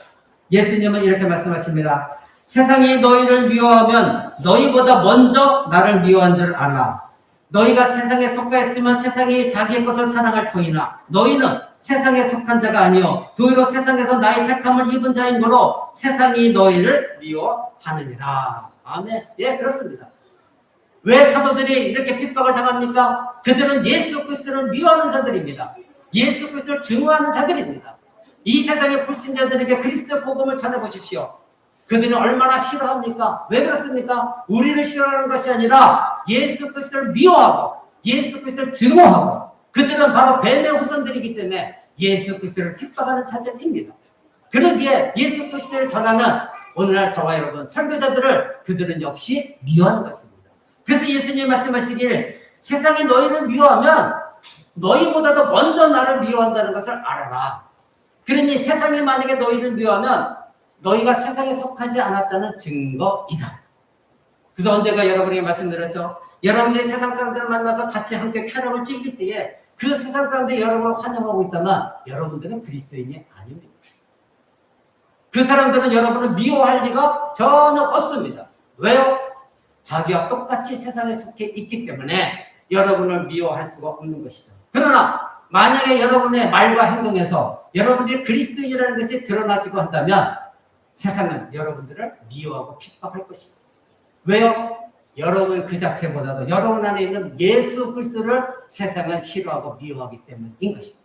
A: 예수님은 이렇게 말씀하십니다. 세상이 너희를 미워하면 너희보다 먼저 나를 미워한 줄 알라. 너희가 세상에 속하였으면 세상이 자기의 것을 사랑할 터이나 너희는 세상에 속한 자가 아니요 도리어 세상에서 나의 택함을 입은 자인 거로 세상이 너희를 미워하느니라. 아멘. 예, 그렇습니다. 왜 사도들이 이렇게 핍박을 당합니까? 그들은 예수 그리스도를 미워하는 자들입니다. 예수 그리스도를 증오하는 자들입니다. 이 세상의 불신자들에게 그리스도의 복음을 전해보십시오. 그들은 얼마나 싫어합니까? 왜 그렇습니까? 우리를 싫어하는 것이 아니라 예수 그리스도를 미워하고 예수 그리스도를 증오하고, 그들은 바로 뱀의 후손들이기 때문에 예수 그리스도를 핍박하는 자들입니다. 그러기에 예수 그리스도를 전하는 오늘날 저와 여러분 설교자들을 그들은 역시 미워하는 것입니다. 그래서 예수님 말씀하시길 세상이 너희를 미워하면 너희보다도 먼저 나를 미워한다는 것을 알아라. 그러니 세상이 만약에 너희를 미워하면 너희가 세상에 속하지 않았다는 증거이다. 그래서 언젠가 여러분에게 말씀드렸죠. 여러분들이 세상 사람들을 만나서 같이 함께 쾌락을 즐길 때에 그 세상 사람들이 여러분을 환영하고 있다면 여러분들은 그리스도인이 아닙니다. 그 사람들은 여러분을 미워할 리가 전혀 없습니다. 왜요? 자기와 똑같이 세상에 속해 있기 때문에 여러분을 미워할 수가 없는 것이죠. 그러나 만약에 여러분의 말과 행동에서 여러분들이 그리스도인이라는 것이 드러나지고 한다면 세상은 여러분들을 미워하고 핍박할 것입니다. 왜요? 여러분 그 자체보다도 여러분 안에 있는 예수 그리스도를 세상은 싫어하고 미워하기 때문인 것입니다.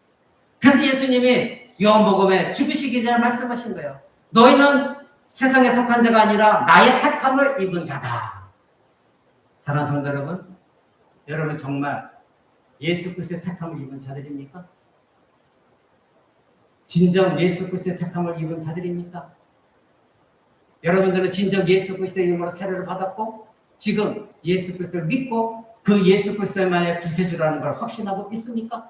A: 그래서 예수님이 요한복음에 죽으시기 전에 말씀하신 거예요. 너희는 세상에 속한 자가 아니라 나의 택함을 입은 자다. 사랑하는 성도 여러분, 여러분 정말 예수 그리스도의 택함을 입은 자들입니까? 진정 예수 그리스도의 택함을 입은 자들입니까? 여러분들은 진정 예수 그리스도의 이름으로 세례를 받았고 지금 예수 그리스도를 믿고 그 예수 그리스도만의 구세주라는 걸 확신하고 있습니까?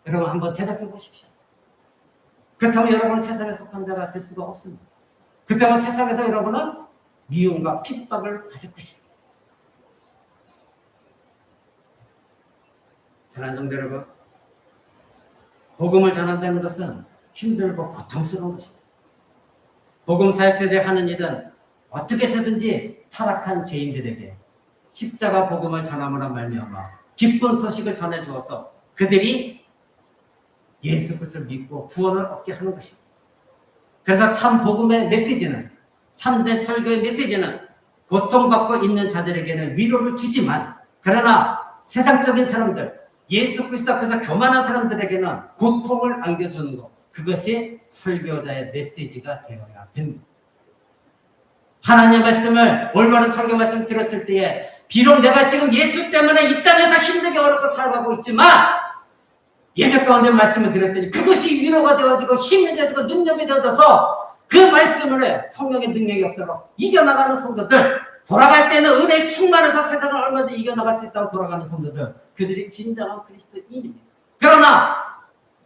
A: 여러분 한번 대답해 보십시오. 그렇다면 여러분은 세상에 속한 자가 될 수가 없습니다. 그렇다면 세상에서 여러분은 미움과 핍박을 받을 것입니다. 사랑하는 성도 여러분, 복음을 전한다는 것은 힘들고 고통스러운 것입니다. 복음 사역자들이 하는 일은 어떻게 해서든지 타락한 죄인들에게 십자가 복음을 전함으로 말미암아 기쁜 소식을 전해주어서 그들이 예수 그리스도를 믿고 구원을 얻게 하는 것입니다. 그래서 참 복음의 메시지는, 참된 설교의 메시지는 고통받고 있는 자들에게는 위로를 주지만 그러나 세상적인 사람들, 예수 그리스도 앞에서 교만한 사람들에게는 고통을 안겨주는 것, 그것이 설교자의 메시지가 되어야 됩니다. 하나님의 말씀을 올바른 설교 말씀 들었을 때에 비록 내가 지금 예수 때문에 이 땅에서 힘들게 어렵고 살아가고 있지만 예배 가운데 말씀을 드렸더니 그것이 위로가 되어지고 힘이 되어지고 능력이 되어져서 그 말씀을 해 성령의 능력이 없어서 이겨나가는 성도들, 돌아갈 때는 은혜에 충만해서 세상을 얼마든지 이겨나갈 수 있다고 돌아가는 성도들, 그들이 진정한 그리스도인입니다. 그러나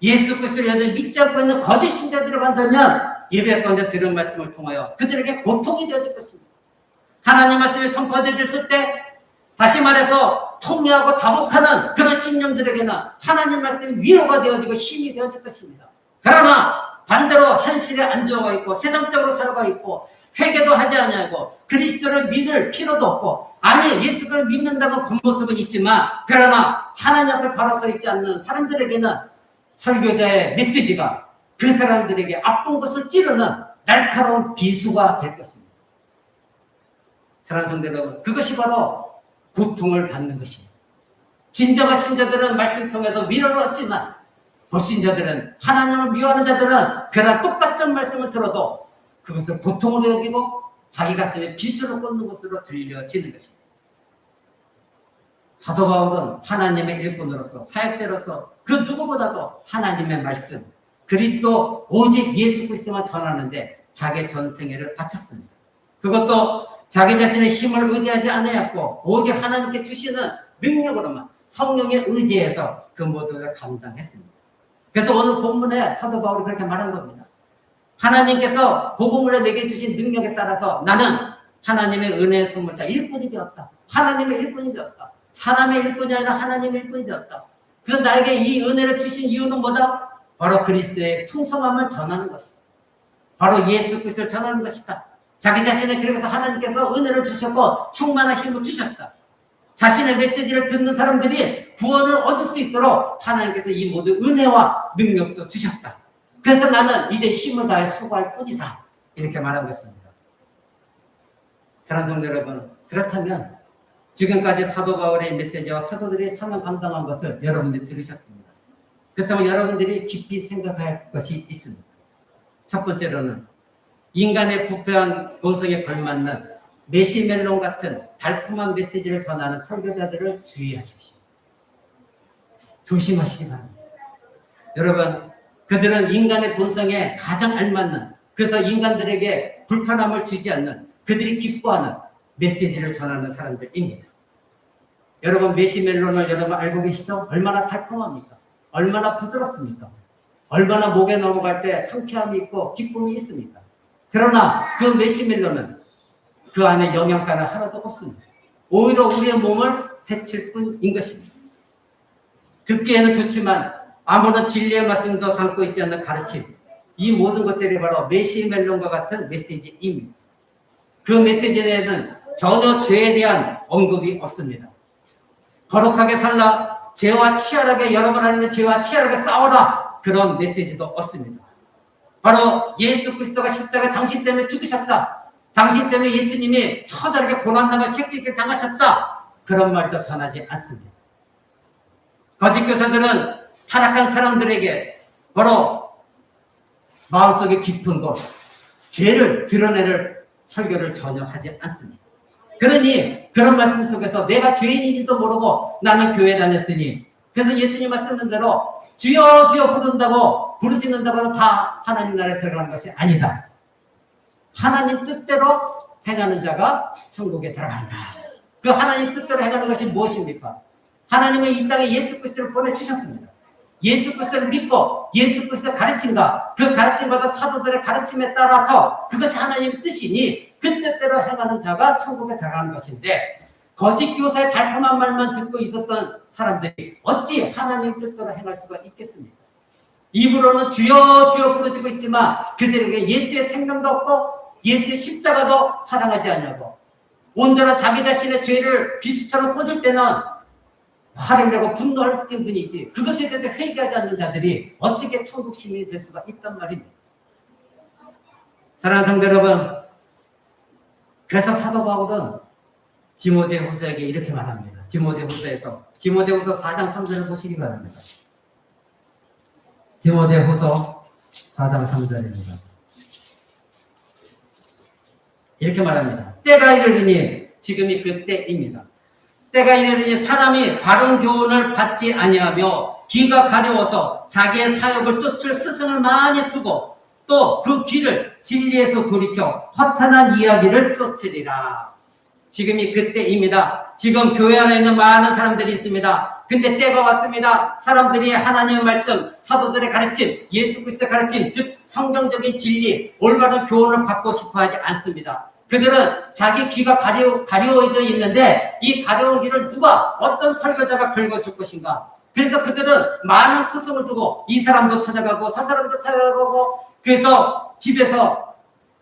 A: 예수 그리스도를 여전히 믿지 않고 있는 거짓 신자들을 한다면 예배 가운데 들은 말씀을 통하여 그들에게 고통이 되어질 것입니다. 하나님 말씀이 선포되어졌을 때 다시 말해서 통회하고 자복하는 그런 심령들에게는 하나님 말씀이 위로가 되어지고 힘이 되어질 것입니다. 그러나 반대로 현실에 안주하고 있고 세상적으로 살아가 있고 회개도 하지 아니하고 그리스도를 믿을 필요도 없고 아니 예수를 믿는다고 겉모습은 있지만 그러나 하나님 앞에 바로 서 있지 않는 사람들에게는 설교자의 메시지가 그 사람들에게 아픈 것을 찌르는 날카로운 비수가 될 것입니다. 사랑하는 성도 여러분, 그것이 바로 고통을 받는 것입니다. 진정한 신자들은 말씀 통해서 위로를 얻지만 불신자들은, 하나님을 미워하는 자들은 그러나 똑같은 말씀을 들어도 그것을 고통으로 여기고 자기 가슴에 비수로 꽂는 것으로 들려지는 것입니다. 사도 바울은 하나님의 일꾼으로서 사역자로서 그 누구보다도 하나님의 말씀, 그리스도 오직 예수 그리스도만 전하는데 자기의 전생애를 바쳤습니다. 그것도 자기 자신의 힘을 의지하지 않았고 오직 하나님께 주시는 능력으로만 성령에 의지해서 그 모두를 감당했습니다. 그래서 오늘 본문에 사도 바울이 그렇게 말한 겁니다. 하나님께서 복음을 내게 주신 능력에 따라서 나는 하나님의 은혜의 선물자 일꾼이 되었다. 하나님의 일꾼이 되었다. 사람의 일꾼이 아니라 하나님의 일꾼이 되었다. 그래서 나에게 이 은혜를 주신 이유는 뭐다? 바로 그리스도의 풍성함을 전하는 것이다. 바로 예수 그리스도를 전하는 것이다. 자기 자신을 그래서 하나님께서 은혜를 주셨고 충만한 힘을 주셨다. 자신의 메시지를 듣는 사람들이 구원을 얻을 수 있도록 하나님께서 이 모든 은혜와 능력도 주셨다. 그래서 나는 이제 힘을 다해 수고할 뿐이다. 이렇게 말한 것입니다. 사랑하는 성도 여러분, 그렇다면 지금까지 사도 바울의 메시지와 사도들이 사명 감당한 것을 여러분들이 들으셨습니다. 그렇다면 여러분들이 깊이 생각할 것이 있습니다. 첫 번째로는 인간의 부패한 본성에 걸맞는 메시멜론 같은 달콤한 메시지를 전하는 설교자들을 주의하십시오. 조심하시기 바랍니다. 여러분, 그들은 인간의 본성에 가장 알맞는, 그래서 인간들에게 불편함을 주지 않는, 그들이 기뻐하는 메시지를 전하는 사람들입니다. 여러분, 메시멜론을 여러분 알고 계시죠? 얼마나 달콤합니까? 얼마나 부드럽습니까? 얼마나 목에 넘어갈 때 상쾌함이 있고 기쁨이 있습니까? 그러나 그 메시멜론은 그 안에 영양가는 하나도 없습니다. 오히려 우리의 몸을 해칠 뿐인 것입니다. 듣기에는 좋지만 아무런 진리의 말씀도 담고 있지 않는 가르침, 이 모든 것들이 바로 메시멜론과 같은 메시지입니다. 그 메시지에는 전혀 죄에 대한 언급이 없습니다. 거룩하게 살라, 죄와 치열하게 여러분 안에 있는 죄와 치열하게 싸워라, 그런 메시지도 없습니다. 바로 예수 그리스도가 십자가에 당신 때문에 죽으셨다, 당신 때문에 예수님이 처절하게 고난당하고 책찍게 당하셨다, 그런 말도 전하지 않습니다. 거짓 교사들은 타락한 사람들에게 바로 마음속에 깊은 곳, 죄를 드러내는 설교를 전혀 하지 않습니다. 그러니 그런 말씀 속에서 내가 죄인인지도 모르고 나는 교회 다녔으니, 그래서 예수님 말씀한 대로 주여 주여 부른다고 부르짖는다고 해서 다 하나님 나라에 들어가는 것이 아니다. 하나님 뜻대로 행하는 자가 천국에 들어간다. 그 하나님 뜻대로 행하는 것이 무엇입니까? 하나님은 이 땅에 예수 그리스도를 보내주셨습니다. 예수 그리스도를 믿고 예수 그리스도의 가르침과 그 가르침받은 사도들의 가르침에 따라서 그것이 하나님의 뜻이니 그 뜻대로 행하는 자가 천국에 들어가는 것인데, 거짓 교사의 달콤한 말만 듣고 있었던 사람들이 어찌 하나님 뜻대로 행할 수가 있겠습니까? 입으로는 주여 주여 부르짖고 있지만 그들에게 예수의 생명도 없고 예수의 십자가도 사랑하지 않냐고, 온전한 자기 자신의 죄를 비수처럼 꽂을 때는 화를 내고 분노할 뿐이지 그것에 대해서 회개하지 않는 자들이 어떻게 천국 시민이 될 수가 있단 말입니다. 사랑하는 성도 여러분, 그래서 사도 바울은 디모데후서에게 이렇게 말합니다. 디모데후서 4장 3절을 보시기 바랍니다. 디모데후서 4장 3절입니다. 이렇게 말합니다. 때가 이르리니, 지금이 그 때입니다. 때가 이르리니 사람이 바른 교훈을 받지 아니하며 귀가 가려워서 자기의 사욕을 쫓을 스승을 많이 두고 또 그 귀를 진리에서 돌이켜 허탄한 이야기를 쫓으리라. 지금이 그때입니다. 지금 교회 안에 있는 많은 사람들이 있습니다. 근데 때가 왔습니다. 사람들이 하나님의 말씀, 사도들의 가르침, 예수 그리스도의 가르침, 즉 성경적인 진리, 올바른 교훈을 받고 싶어 하지 않습니다. 그들은 자기 귀가 가려워져 있는데 이 가려운 귀를 누가, 어떤 설교자가 긁어줄 것인가. 그래서 그들은 많은 스승을 두고 이 사람도 찾아가고 저 사람도 찾아가고, 그래서 집에서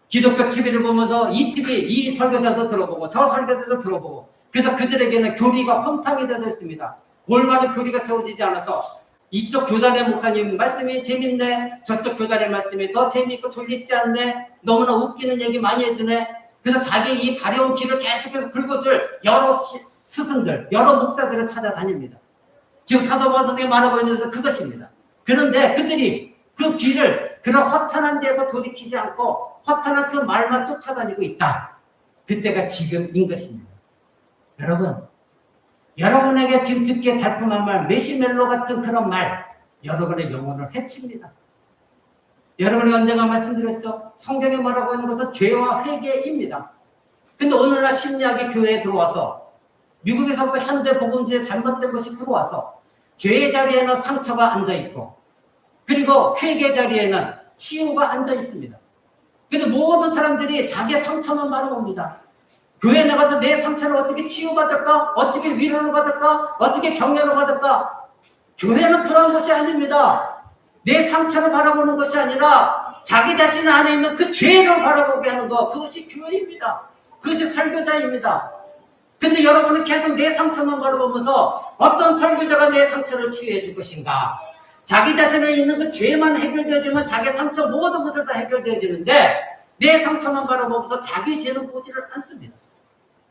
A: 기독교 TV를 보면서 이 TV, 이 설교자도 들어보고 저 설교자도 들어보고, 그래서 그들에게는 교리가 혼탕이 되어 있습니다. 올바른 교리가 세워지지 않아서 이쪽 교단의 목사님 말씀이 재밌네, 저쪽 교단의 말씀이 더 재미있고 졸리지 않네, 너무나 웃기는 얘기 많이 해주네. 그래서 자기 이 가려운 귀를 계속해서 긁어줄 여러 스승들, 여러 목사들을 찾아다닙니다. 지금 사도바울 선생님이 말하고 있는 것은 그것입니다. 그런데 그들이 그 귀를 그런 허탄한 데서 돌이키지 않고 허탄한 그 말만 쫓아다니고 있다. 그때가 지금인 것입니다. 여러분, 여러분에게 지금 듣기에 달콤한 말, 메시멜로 같은 그런 말, 여러분의 영혼을 해칩니다. 여러분이 언젠가 말씀드렸죠? 성경에 말하고 있는 것은 죄와 회개입니다. 근데 오늘날 심리학이 교회에 들어와서, 미국에서부터 현대 복음주의에 잘못된 것이 들어와서 죄의 자리에는 상처가 앉아있고, 그리고 회개 자리에는 치유가 앉아 있습니다. 근데 모든 사람들이 자기의 상처만 말해봅니다. 교회에 나가서 내 상처를 어떻게 치유받을까? 어떻게 위로를 받을까? 어떻게 격려를 받을까? 교회는 그런 것이 아닙니다. 내 상처를 바라보는 것이 아니라 자기 자신 안에 있는 그 죄를 바라보게 하는 것, 그것이 교회입니다. 그것이 설교자입니다. 근데 여러분은 계속 내 상처만 바라보면서 어떤 설교자가 내 상처를 치유해 줄 것인가? 자기 자신에 있는 그 죄만 해결되어지면 자기 상처 모든 것을 다 해결되어지는데 내 상처만 바라보면서 자기 죄는 보지를 않습니다.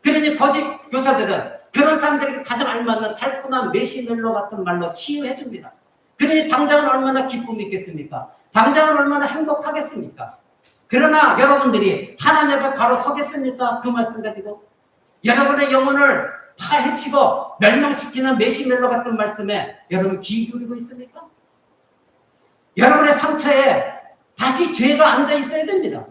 A: 그러니 거짓 교사들은 그런 사람들에게 가장 알맞는 달콤한 메시멜로 같은 말로 치유해 줍니다. 그러니 당장은 얼마나 기쁨이 있겠습니까? 당장은 얼마나 행복하겠습니까? 그러나 여러분들이 하나님 앞에 바로 서겠습니까? 그 말씀 가지고 여러분의 영혼을 파헤치고 멸망시키는 메시멜로 같은 말씀에 여러분 귀 기울이고 있습니까? 여러분의 상처에 다시 죄가 앉아 있어야 됩니다.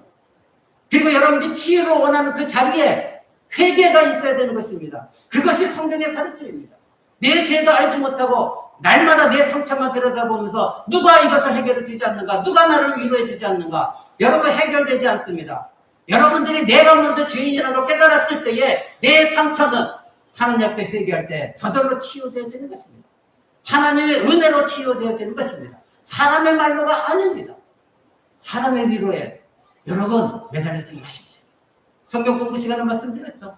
A: 그리고 여러분들이 치유를 원하는 그 자리에 회개가 있어야 되는 것입니다. 그것이 성경의 가르침입니다. 내 죄도 알지 못하고 날마다 내 상처만 들여다보면서 누가 이것을 해결해 주지 않는가, 누가 나를 위로해 주지 않는가, 여러분 해결되지 않습니다. 여러분들이 내가 먼저 죄인이라는 걸 깨달았을 때에 내 상처는 하나님 앞에 회개할 때 저절로 치유되어지는 것입니다. 하나님의 은혜로 치유되어지는 것입니다. 사람의 말로가 아닙니다. 사람의 위로에 여러분 매달리지 마십시오. 성경 공부 시간에 말씀드렸죠.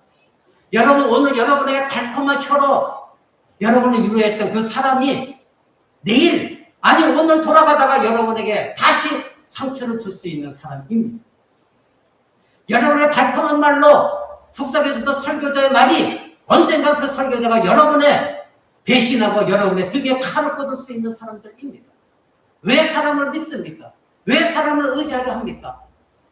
A: 여러분 오늘 여러분에게 달콤한 혀로 여러분을 유로했던 그 사람이 내일 아니 오늘 돌아가다가 여러분에게 다시 상처를 줄 수 있는 사람입니다. 여러분의 달콤한 말로 속삭여주던 설교자의 말이 언젠가 그 설교자가 여러분의 배신하고 여러분의 등에 칼을 꽂을 수 있는 사람들입니다. 왜 사람을 믿습니까? 왜 사람을 의지하려 합니까?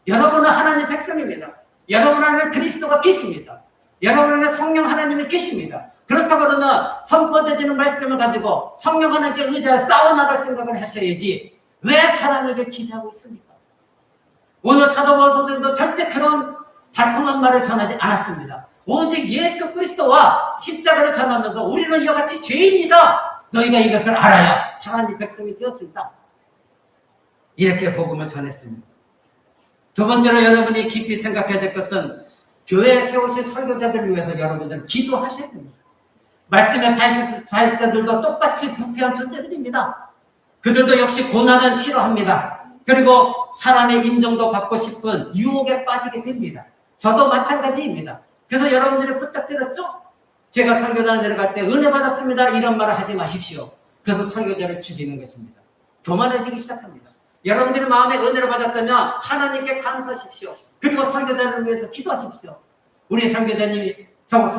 A: 여러분은 하나님 백성입니다. 여러분 안에 그리스도가 계십니다. 여러분 안에 성령 하나님이 계십니다. 그렇다고 그러면 선포되지는 말씀을 가지고 성령 하나님께 의지하여 싸워나갈 생각을 하셔야지 왜 사람에게 기대하고 있습니까? 오늘 사도 바울 선생도 절대 그런 달콤한 말을 전하지 않았습니다. 오직 예수 그리스도와 십자가를 전하면서 우리는 이와 같이 죄인이다. 너희가 이것을 알아야 하나님 백성이 되어진다. 이렇게 복음을 전했습니다. 두 번째로 여러분이 깊이 생각해야 될 것은 교회에 세우신 설교자들을 위해서 여러분들은 기도하셔야 됩니다. 말씀의 사역자들도 똑같이 부패한 존재들입니다. 그들도 역시 고난은 싫어합니다. 그리고 사람의 인정도 받고 싶은 유혹에 빠지게 됩니다. 저도 마찬가지입니다. 그래서 여러분들이 부탁드렸죠? 제가 설교단에 내려갈 때 은혜 받았습니다. 이런 말을 하지 마십시오. 그래서 설교자를 죽이는 것입니다. 교만해지기 시작합니다. 여러분들이 마음에 은혜를 받았다면 하나님께 감사하십시오. 그리고 설교자를 위해서 기도하십시오. 우리 설교자님이,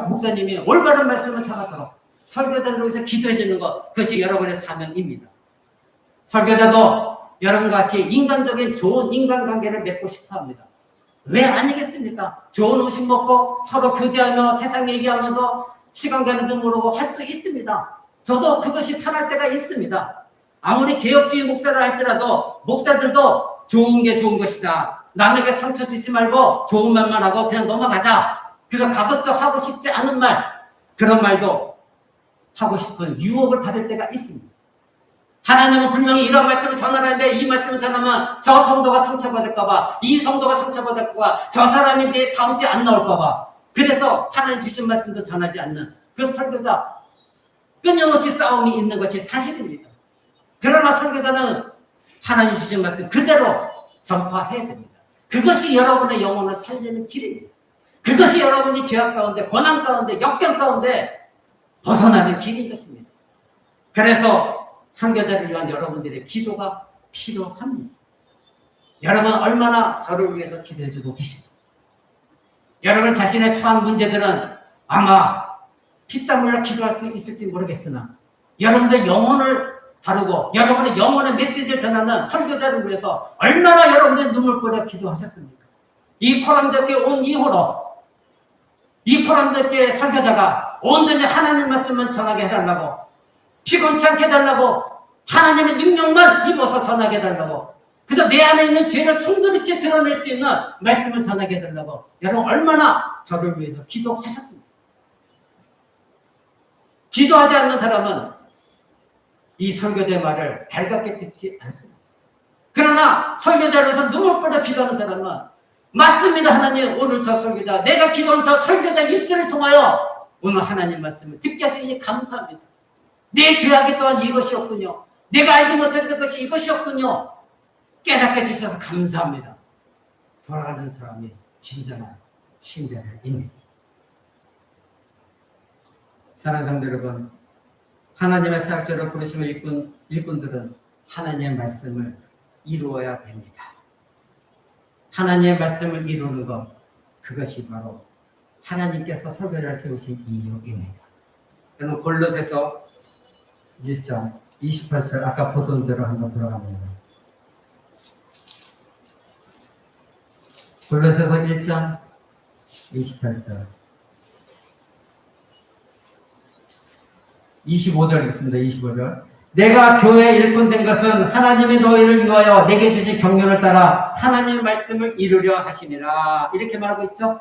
A: 목사님이 올바른 말씀을 전하도록 설교자를 위해서 기도해 주는 것, 그것이 여러분의 사명입니다. 설교자도 여러분과 같이 인간적인 좋은 인간관계를 맺고 싶어 합니다. 왜 아니겠습니까? 좋은 음식 먹고 서로 교제하며 세상 얘기하면서 시간 가는 줄 모르고 할 수 있습니다. 저도 그것이 편할 때가 있습니다. 아무리 개혁주의 목사를 할지라도 목사들도 좋은 게 좋은 것이다. 남에게 상처 주지 말고 좋은 말만 하고 그냥 넘어가자. 그래서 가급적 하고 싶지 않은 말, 그런 말도 하고 싶은 유혹을 받을 때가 있습니다. 하나님은 분명히 이런 말씀을 전하는데 이 말씀을 전하면 저 성도가 상처받을까봐, 이 성도가 상처받을까봐, 저 사람이 내 다음 주에 안 나올까봐. 그래서 하나님 주신 말씀도 전하지 않는 그 설교자, 끊임없이 싸움이 있는 것이 사실입니다. 그러나 설교자는 하나님 주신 말씀 그대로 전파해야 됩니다. 그것이 여러분의 영혼을 살리는 길입니다. 그것이 여러분이 죄악 가운데, 고난 가운데, 역경 가운데 벗어나는 길인 것입니다. 그래서 설교자를 위한 여러분들의 기도가 필요합니다. 여러분 얼마나 저를 위해서 기도해주고 계십니까? 여러분 자신의 처한 문제들은 아마 피땀 흘려 기도할 수 있을지 모르겠으나 여러분의 영혼을 다루고 여러분의 영혼의 메시지를 전하는 설교자를 위해서 얼마나 여러분의 눈물 뿌려 기도하셨습니까? 이 포럼대교에 온 이후로 이 포럼대교의 설교자가 온전히 하나님 말씀만 전하게 해달라고, 피곤치 않게 해달라고, 하나님의 능력만 입어서 전하게 해달라고, 그래서 내 안에 있는 죄를 송두리째 드러낼 수 있는 말씀을 전하게 해달라고 여러분 얼마나 저를 위해서 기도하셨습니까? 기도하지 않는 사람은 이 설교자의 말을 달갑게 듣지 않습니다. 그러나 설교자로서 눈물 뿌려 기도하는 사람은 맞습니다. 하나님, 오늘 저 설교자, 내가 기도한 저 설교자 입술을 통하여 오늘 하나님 말씀을 듣게 하시니 감사합니다. 내 죄악이 또한 이것이었군요. 내가 알지 못했던 것이 이것이었군요. 깨닫게 주셔서 감사합니다. 돌아가는 사람이 진정한 신자들입니다. 사랑하는 성도 여러분, 하나님의 사역자로 부르심을 일꾼들은 하나님의 말씀을 이루어야 됩니다. 하나님의 말씀을 이루는 것, 그것이 바로 하나님께서 설교자를 세우신 이유입니다. 여러분 골로새서 1장 28절 아까 보던 대로 한번 들어갑니다. 골로새서 1장 28절 25절 읽습니다. 25절. 내가 교회에 일꾼 된 것은 하나님이 너희를 위하여 내게 주신 경륜을 따라 하나님의 말씀을 이루려 하심이라. 이렇게 말하고 있죠.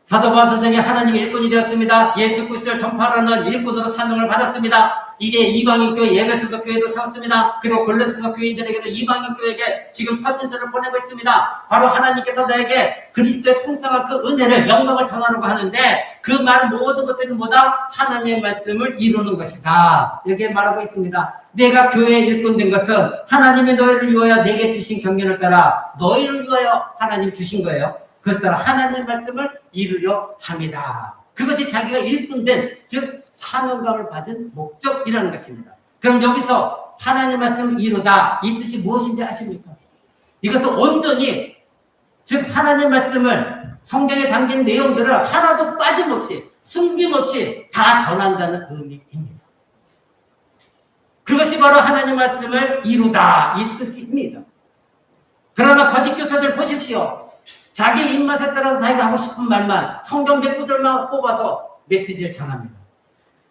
A: 사도 바울 선생님이 하나님의 일꾼이 되었습니다. 예수 그리스도를 전파하는 일꾼으로 사명을 받았습니다. 이제 이방인 교회, 에베소서 교회도 세웠습니다. 그리고 골로새서 교인들에게도 이방인 교회에게 지금 서신서를 보내고 있습니다. 바로 하나님께서 나에게 그리스도의 풍성한 그 은혜를, 영광을 전하려고 하는데 그 말은 모든 것들이 뭐다? 하나님의 말씀을 이루는 것이다. 이렇게 말하고 있습니다. 내가 교회에 일꾼 된 것은 하나님이 너희를 위하여 내게 주신 경륜을 따라 너희를 위하여 하나님 주신 거예요. 그것 따라 하나님의 말씀을 이루려 합니다. 그것이 자기가 일꾼된, 즉 사명감을 받은 목적이라는 것입니다. 그럼 여기서 하나님 말씀을 이루다, 이 뜻이 무엇인지 아십니까? 이것은 온전히, 즉 하나님 말씀을, 성경에 담긴 내용들을 하나도 빠짐없이, 숨김없이 다 전한다는 의미입니다. 그것이 바로 하나님 말씀을 이루다, 이 뜻입니다. 그러나 거짓 교사들 보십시오. 자기 입맛에 따라서 자기가 하고 싶은 말만, 성경 백구절만 뽑아서 메시지를 전합니다.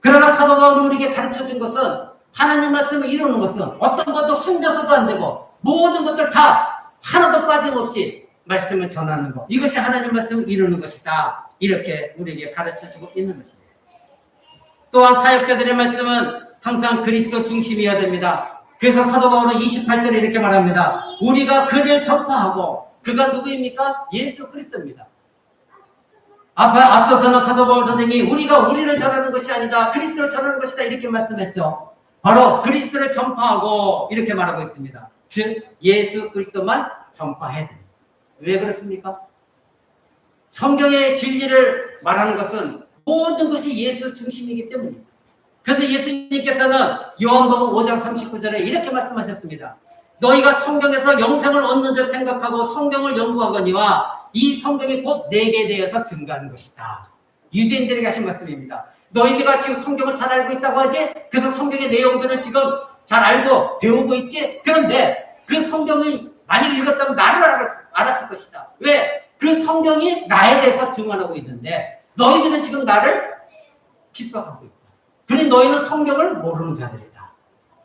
A: 그러나 사도 바울이 우리에게 가르쳐준 것은, 하나님 말씀을 이루는 것은 어떤 것도 숨겨서도 안 되고 모든 것들 다 하나도 빠짐없이 말씀을 전하는 것, 이것이 하나님 말씀을 이루는 것이다, 이렇게 우리에게 가르쳐주고 있는 것입니다. 또한 사역자들의 말씀은 항상 그리스도 중심이어야 됩니다. 그래서 사도 바울은 28절에 이렇게 말합니다. 우리가 그를 전파하고, 그가 누구입니까? 예수 그리스도입니다. 앞서서는 사도 바울 선생이 우리가 우리를 전하는 것이 아니다, 그리스도를 전하는 것이다, 이렇게 말씀했죠. 바로 그리스도를 전파하고 이렇게 말하고 있습니다. 즉 예수 그리스도만 전파해야 됩니다. 왜 그렇습니까? 성경의 진리를 말하는 것은 모든 것이 예수 중심이기 때문입니다. 그래서 예수님께서는 요한복음 5장 39절에 이렇게 말씀하셨습니다. 너희가 성경에서 영생을 얻는 줄 생각하고 성경을 연구하거니와 이 성경이 곧 내게 대해서 증거하는 것이다. 유대인들에게 하신 말씀입니다. 너희들가 지금 성경을 잘 알고 있다고 하지? 그래서 성경의 내용들을 지금 잘 알고 배우고 있지? 그런데 그 성경을 만약에 읽었다면 나를 알았을 것이다. 왜? 그 성경이 나에 대해서 증언하고 있는데 너희들은 지금 나를 핍박하고 있다. 그러니 너희는 성경을 모르는 자들이다.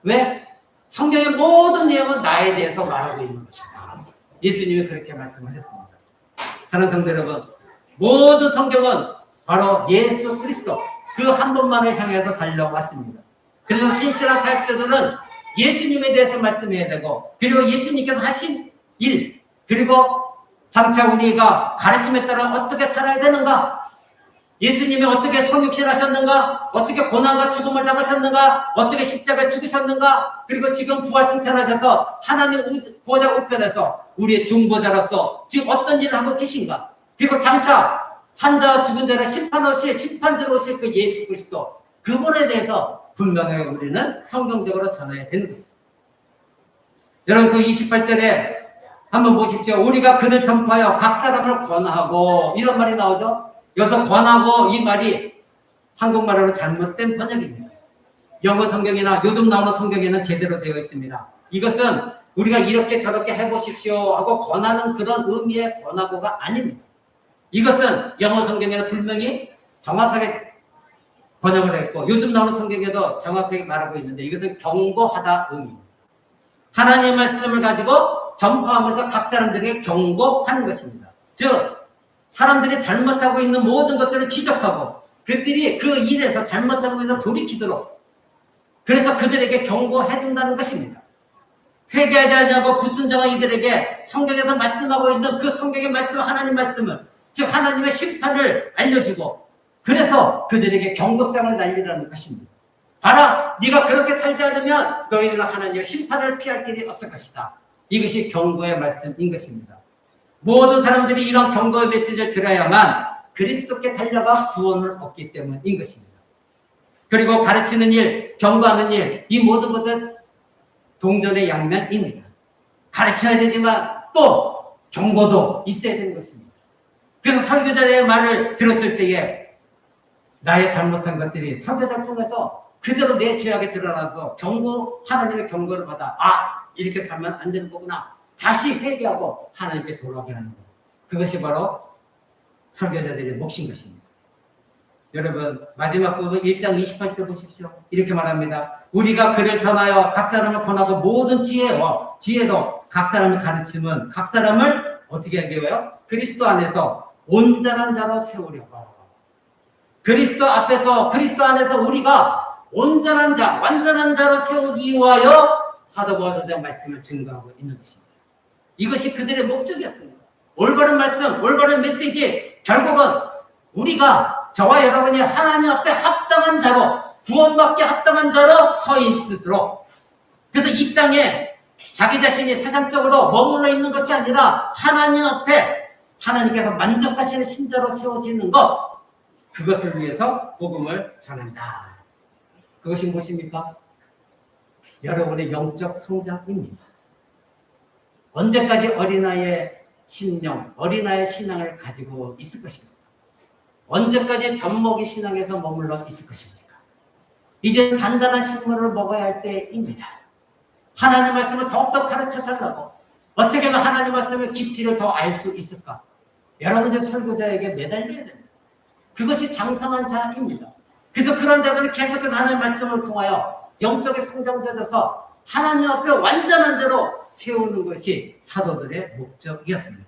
A: 왜? 성경의 모든 내용은 나에 대해서 말하고 있는 것이다. 예수님이 그렇게 말씀하셨습니다. 사랑하는 성도 여러분, 모든 성경은 바로 예수 그리스도, 그 한 분만을 향해서 달려왔습니다. 그래서 신실한 사역자들은 예수님에 대해서 말씀해야 되고, 그리고 예수님께서 하신 일, 그리고 장차 우리가 가르침에 따라 어떻게 살아야 되는가, 예수님이 어떻게 성육신하셨는가, 어떻게 고난과 죽음을 당하셨는가, 어떻게 십자가에 죽으셨는가, 그리고 지금 부활승천하셔서 하나님 보좌 우편에서 우리의 중보자로서 지금 어떤 일을 하고 계신가, 그리고 장차 산자와 죽은 자를 심판하실 심판자로 오실 그 예수 그리스도, 그분에 대해서 분명하게 우리는 성경적으로 전해야 되는 것입니다. 여러분, 그 28절에 한번 보십시오. 우리가 그를 전파하여 각 사람을 권하고, 이런 말이 나오죠. 여기서 권하고, 이 말이 한국말로 잘못된 번역입니다. 영어 성경이나 요즘 나오는 성경에는 제대로 되어 있습니다. 이것은 우리가 이렇게 저렇게 해보십시오 하고 권하는 그런 의미의 권하고가 아닙니다. 이것은 영어 성경에도 분명히 정확하게 번역을 했고 요즘 나오는 성경에도 정확하게 말하고 있는데, 이것은 경고하다 의미입니다. 하나님의 말씀을 가지고 전파하면서 각 사람들에게 경고하는 것입니다. 즉 사람들이 잘못하고 있는 모든 것들을 지적하고 그들이 그 일에서 잘못하고 있어서 돌이키도록, 그래서 그들에게 경고해 준다는 것입니다. 회개하지 않냐고 불순종한 이들에게 성경에서 말씀하고 있는 그 성경의 말씀, 하나님 말씀을, 즉 하나님의 심판을 알려주고, 그래서 그들에게 경고장을 날리라는 것입니다. 봐라, 네가 그렇게 살지 않으면 너희들은 하나님의 심판을 피할 길이 없을 것이다. 이것이 경고의 말씀인 것입니다. 모든 사람들이 이런 경고의 메시지를 들어야만 그리스도께 달려가 구원을 얻기 때문인 것입니다. 그리고 가르치는 일, 경고하는 일, 이 모든 것은 동전의 양면입니다. 가르쳐야 되지만 또 경고도 있어야 되는 것입니다. 그래서 설교자의 말을 들었을 때에 나의 잘못한 것들이 설교자를 통해서 그대로 내 죄악에 드러나서 하나님의 경고를 받아, 이렇게 살면 안 되는 거구나, 다시 회개하고 하나님께 돌아오게 하는 것, 그것이 바로 설교자들의 몫인 것입니다. 여러분, 마지막 부분 1장 28절 보십시오. 이렇게 말합니다. 우리가 그를 전하여 각 사람을 권하고 모든 지혜도 각 사람을 가르침은 각 사람을 어떻게 하게 해요? 그리스도 안에서 온전한 자로 세우려고. 그리스도 앞에서, 그리스도 안에서 우리가 온전한 자, 완전한 자로 세우기 위하여 사도 바울 선생의 말씀을 증거하고 있는 것입니다. 이것이 그들의 목적이었습니다. 올바른 말씀, 올바른 메시지, 결국은 우리가, 저와 여러분이 하나님 앞에 합당한 자로, 구원받기 합당한 자로 서 있도록, 그래서 이 땅에 자기 자신이 세상적으로 머물러 있는 것이 아니라 하나님 앞에 하나님께서 만족하시는 신자로 세워지는 것, 그것을 위해서 복음을 전한다. 그것이 무엇입니까? 여러분의 영적 성장입니다. 언제까지 어린아이의 심령, 어린아이의 신앙을 가지고 있을 것입니까? 언제까지 젖먹이 신앙에서 머물러 있을 것입니까? 이제 단단한 식물을 먹어야 할 때입니다. 하나님 말씀을 더욱더 가르쳐 달라고. 어떻게 하면 하나님 말씀의 깊이를 더 알 수 있을까? 여러분들 설교자에게 매달려야 됩니다. 그것이 장성한 자입니다. 그래서 그런 자들은 계속해서 하나님 말씀을 통하여 영적인 성장되어서 하나님 앞에 완전한 대로 세우는 것이 사도들의 목적이었습니다.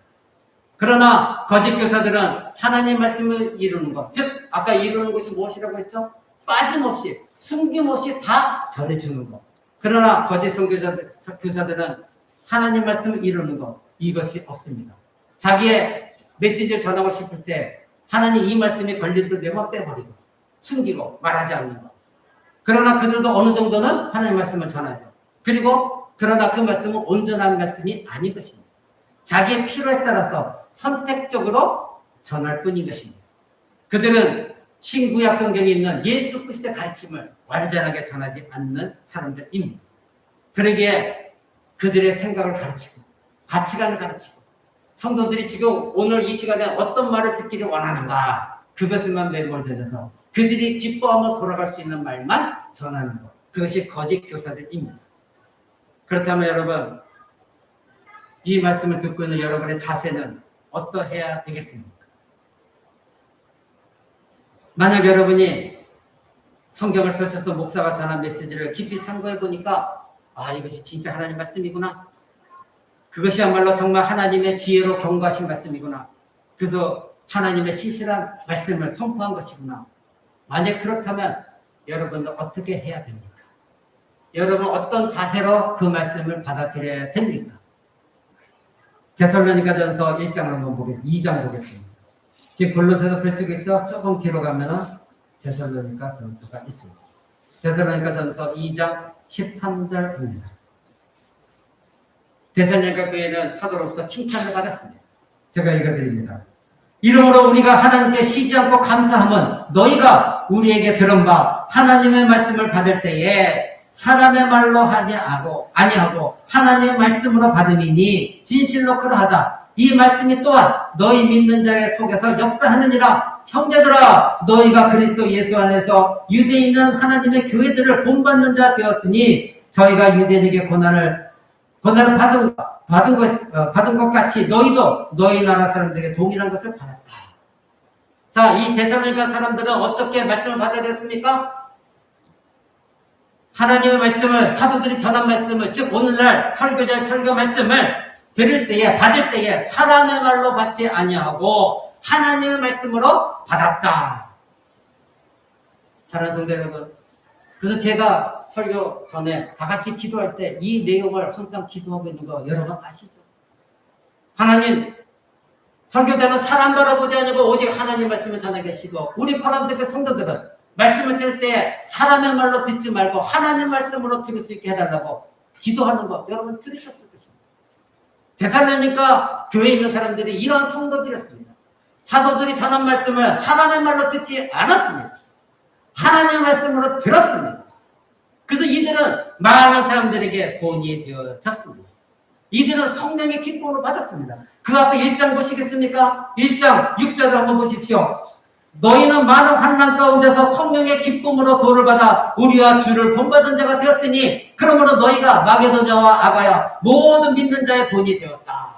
A: 그러나 거짓 교사들은 하나님 말씀을 이루는 것, 즉 아까 이루는 것이 무엇이라고 했죠? 빠짐없이, 숨김없이 다 전해주는 것. 그러나 거짓 선교사들은 하나님 말씀을 이루는 것, 이것이 없습니다. 자기의 메시지를 전하고 싶을 때 하나님 이 말씀이 걸림돌 되면 빼버리고 숨기고 말하지 않는 것. 그러나 그들도 어느 정도는 하나님 말씀을 전하죠. 그리고 그러나 그 말씀은 온전한 말씀이 아닌 것입니다. 자기의 필요에 따라서 선택적으로 전할 뿐인 것입니다. 그들은 신구약 성경에 있는 예수 그리스도의 가르침을 완전하게 전하지 않는 사람들입니다. 그러기에 그들의 생각을 가르치고 가치관을 가르치고 성도들이 지금 오늘 이 시간에 어떤 말을 듣기를 원하는가, 그것을만 매몰되어서 그들이 기뻐하며 돌아갈 수 있는 말만 전하는 것, 그것이 거짓 교사들입니다. 그렇다면 여러분, 이 말씀을 듣고 있는 여러분의 자세는 어떠해야 되겠습니까? 만약 여러분이 성경을 펼쳐서 목사가 전한 메시지를 깊이 상고해 보니까 이것이 진짜 하나님 말씀이구나, 그것이야말로 정말 하나님의 지혜로 경고하신 말씀이구나, 그래서 하나님의 신실한 말씀을 선포한 것이구나. 만약 그렇다면 여러분은 어떻게 해야 됩니까? 여러분 어떤 자세로 그 말씀을 받아들여야 됩니까? 데살로니가전서 1장을 한번 보겠습니다. 2장 보겠습니다. 지금 골로새서 펼치고 있죠? 조금 뒤로 가면은 데살로니가전서가 있습니다. 데살로니가전서 2장 13절입니다. 데살로니가 교회는 사도로부터 칭찬을 받았습니다. 제가 읽어드립니다. 이러므로 우리가 하나님께 쉬지 않고 감사함은 너희가 우리에게 들은 바 하나님의 말씀을 받을 때에 사람의 말로 아니하고 하나님의 말씀으로 받음이니 진실로 그러하다. 이 말씀이 또한 너희 믿는 자의 속에서 역사하느니라. 형제들아, 너희가 그리스도 예수 안에서 유대에 있는 하나님의 교회들을 본받는 자 되었으니 저희가 유대인에게 고난을 받은 것 같이 너희도 너희 나라 사람들에게 동일한 것을 받았다. 자, 이 데살로니가 사람들은 어떻게 말씀을 받아들였습니까? 하나님의 말씀을, 사도들이 전한 말씀을, 즉 오늘날 설교자의 설교 말씀을 들을 때에, 받을 때에 사람의 말로 받지 아니하고 하나님의 말씀으로 받았다. 사랑하는 성도 여러분, 그래서 제가 설교 전에 다 같이 기도할 때 이 내용을 항상 기도하고 있는 거 여러분 아시죠? 하나님, 설교자는 사람 바라보지 아니고 오직 하나님 말씀을 전하게 하시고, 우리 코람대교 성도들은 말씀을 들을 때 사람의 말로 듣지 말고 하나님 말씀으로 들을 수 있게 해달라고 기도하는 거 여러분 들으셨을 것입니다. 데살로니가 교회에 있는 사람들이 이런 성도들이었습니다. 사도들이 전한 말씀을 사람의 말로 듣지 않았습니다. 하나님의 말씀으로 들었습니다. 그래서 이들은 많은 사람들에게 본이 되어졌습니다. 이들은 성령의 기쁨을 받았습니다. 그 앞에 1장 보시겠습니까? 1장 6절을 한번 보십시오. 너희는 많은 환난 가운데서 성령의 기쁨으로 도를 받아 우리와 주를 본받은 자가 되었으니 그러므로 너희가 마게도냐와 아가야 모든 믿는 자의 본이 되었다.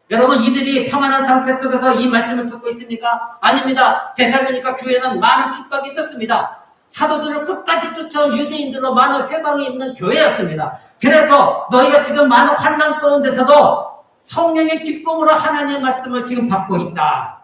A: 여러분, 이들이 평안한 상태 속에서 이 말씀을 듣고 있습니까? 아닙니다. 데살로니가 교회는 많은 핍박이 있었습니다. 사도들을 끝까지 쫓아온 유대인들로 많은 회방이 있는 교회였습니다. 그래서 너희가 지금 많은 환난 가운데서도 성령의 기쁨으로 하나님의 말씀을 지금 받고 있다.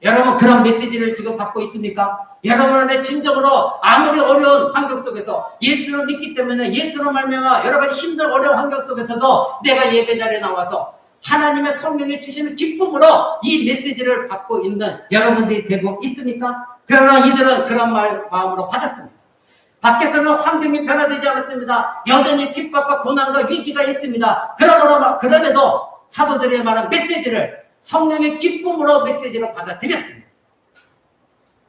A: 여러분, 그런 메시지를 지금 받고 있습니까? 여러분의 진정으로 아무리 어려운 환경 속에서 예수를 믿기 때문에 예수로 말미암아 여러 가지 힘든 어려운 환경 속에서도 내가 예배 자리에 나와서 하나님의 성령이 주시는 기쁨으로 이 메시지를 받고 있는 여러분들이 되고 있습니까? 그러나 이들은 그런 마음으로 받았습니다. 밖에서는 환경이 변화되지 않았습니다. 여전히 핍박과 고난과 위기가 있습니다. 그럼에도 사도들의 말한 메시지를 성령의 기쁨으로 메시지로 받아들였습니다.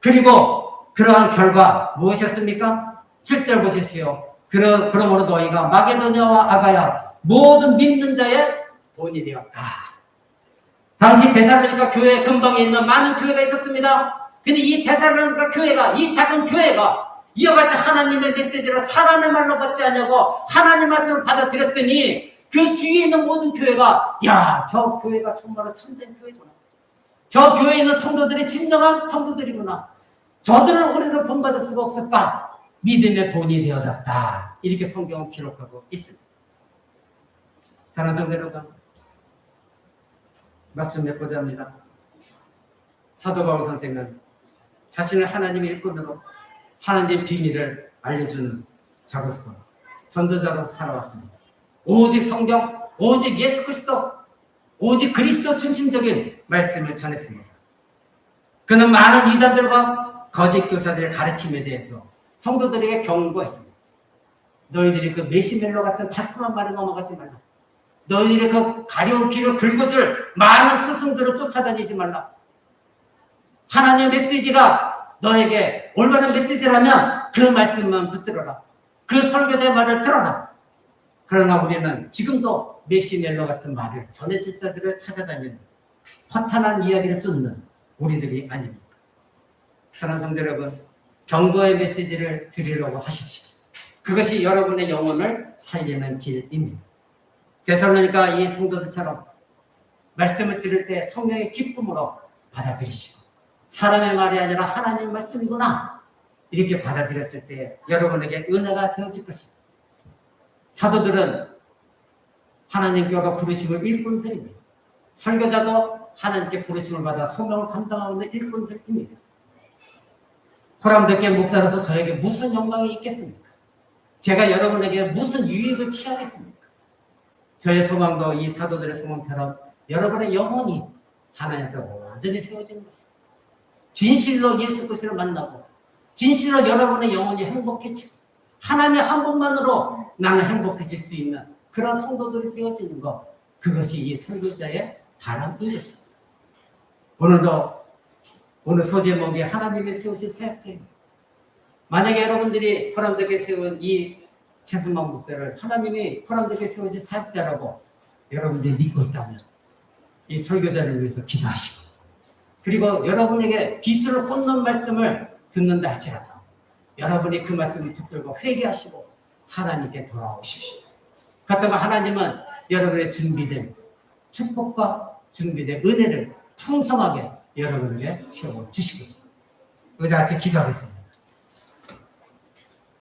A: 그리고 그러한 결과 무엇이었습니까? 7절 보십시오. 그러므로 너희가 마게도냐와 아가야 모든 믿는 자의 본이 되었다. 당시 데살로니가 교회 근방에 있는 많은 교회가 있었습니다. 근데 이 데살로니가 교회가, 이 작은 교회가 이와 같이 하나님의 메시지를 사람의 말로 받지 않냐고 하나님 말씀을 받아들였더니 그 주위에 있는 모든 교회가 야, 저 교회가 정말로 참된 교회구나. 저 교회에 있는 성도들이 진정한 성도들이구나. 저들을 우리를 본받을 수가 없을까? 믿음의 본이 되어졌다. 이렇게 성경은 기록하고 있습니다. 사랑하는 성도 여러분, 말씀 맺고자 합니다. 사도 바울 선생은 자신을 하나님의 일꾼으로 하나님의 비밀을 알려주는 자로서 전도자로서 살아왔습니다. 오직 성경, 오직 예수 그리스도, 오직 그리스도 중심적인 말씀을 전했습니다. 그는 많은 이단들과 거짓 교사들의 가르침에 대해서 성도들에게 경고했습니다. 너희들이 그 메시멜로 같은 달콤한 말에 넘어가지 말라. 너희들의 그 가려운 길을 긁어줄 많은 스승들을 쫓아다니지 말라. 하나님의 메시지가 너에게 올바른 메시지라면 그 말씀만 붙들어라. 그 설교자의 말을 들어라. 그러나 우리는 지금도 메시멜로 같은 말을 전해줄 자들을 찾아다니는 허탄한 이야기를 쫓는 우리들이 아닙니다. 사랑하는 성도 여러분, 경고의 메시지를 드리려고 하십시오. 그것이 여러분의 영혼을 살리는 길입니다. 데살로니가 이 성도들처럼 말씀을 들을 때 성령의 기쁨으로 받아들이시고 사람의 말이 아니라 하나님의 말씀이구나 이렇게 받아들였을 때 여러분에게 은혜가 되어질 것입니다. 사도들은 하나님께로 부르심을 일꾼들입니다. 설교자도 하나님께 부르심을 받아 소명을 감당하고 있는 일꾼들입니다. 코람드께 목사로서 저에게 무슨 영광이 있겠습니까? 제가 여러분에게 무슨 유익을 취하겠습니까? 저의 소망도 이 사도들의 소망처럼 여러분의 영혼이 하나님 앞에 완전히 세워지는 것입니다. 진실로 예수 그리스도를 만나고 진실로 여러분의 영혼이 행복해지고 하나님의 한 분만으로 나는 행복해질 수 있는 그런 성도들이 되어지는 것, 그것이 이 설교자의 바람인 것입니다. 오늘 소제목이 하나님이 세우신 사역자입니다. 만약에 여러분들이 코람드에 세운 이 최순만 목사를 하나님이 코람드에 세우신 사역자라고 여러분들이 믿고 있다면 이 설교자를 위해서 기도하시고 그리고 여러분에게 비수를 꽂는 말씀을 듣는다 할지라도 여러분이 그 말씀을 붙들고 회개하시고 하나님께 돌아오십시오. 그렇다면 하나님은 여러분의 준비된 축복과 준비된 은혜를 풍성하게 여러분에게 채워 주시겠습니다. 우리 다 같이 기도하겠습니다.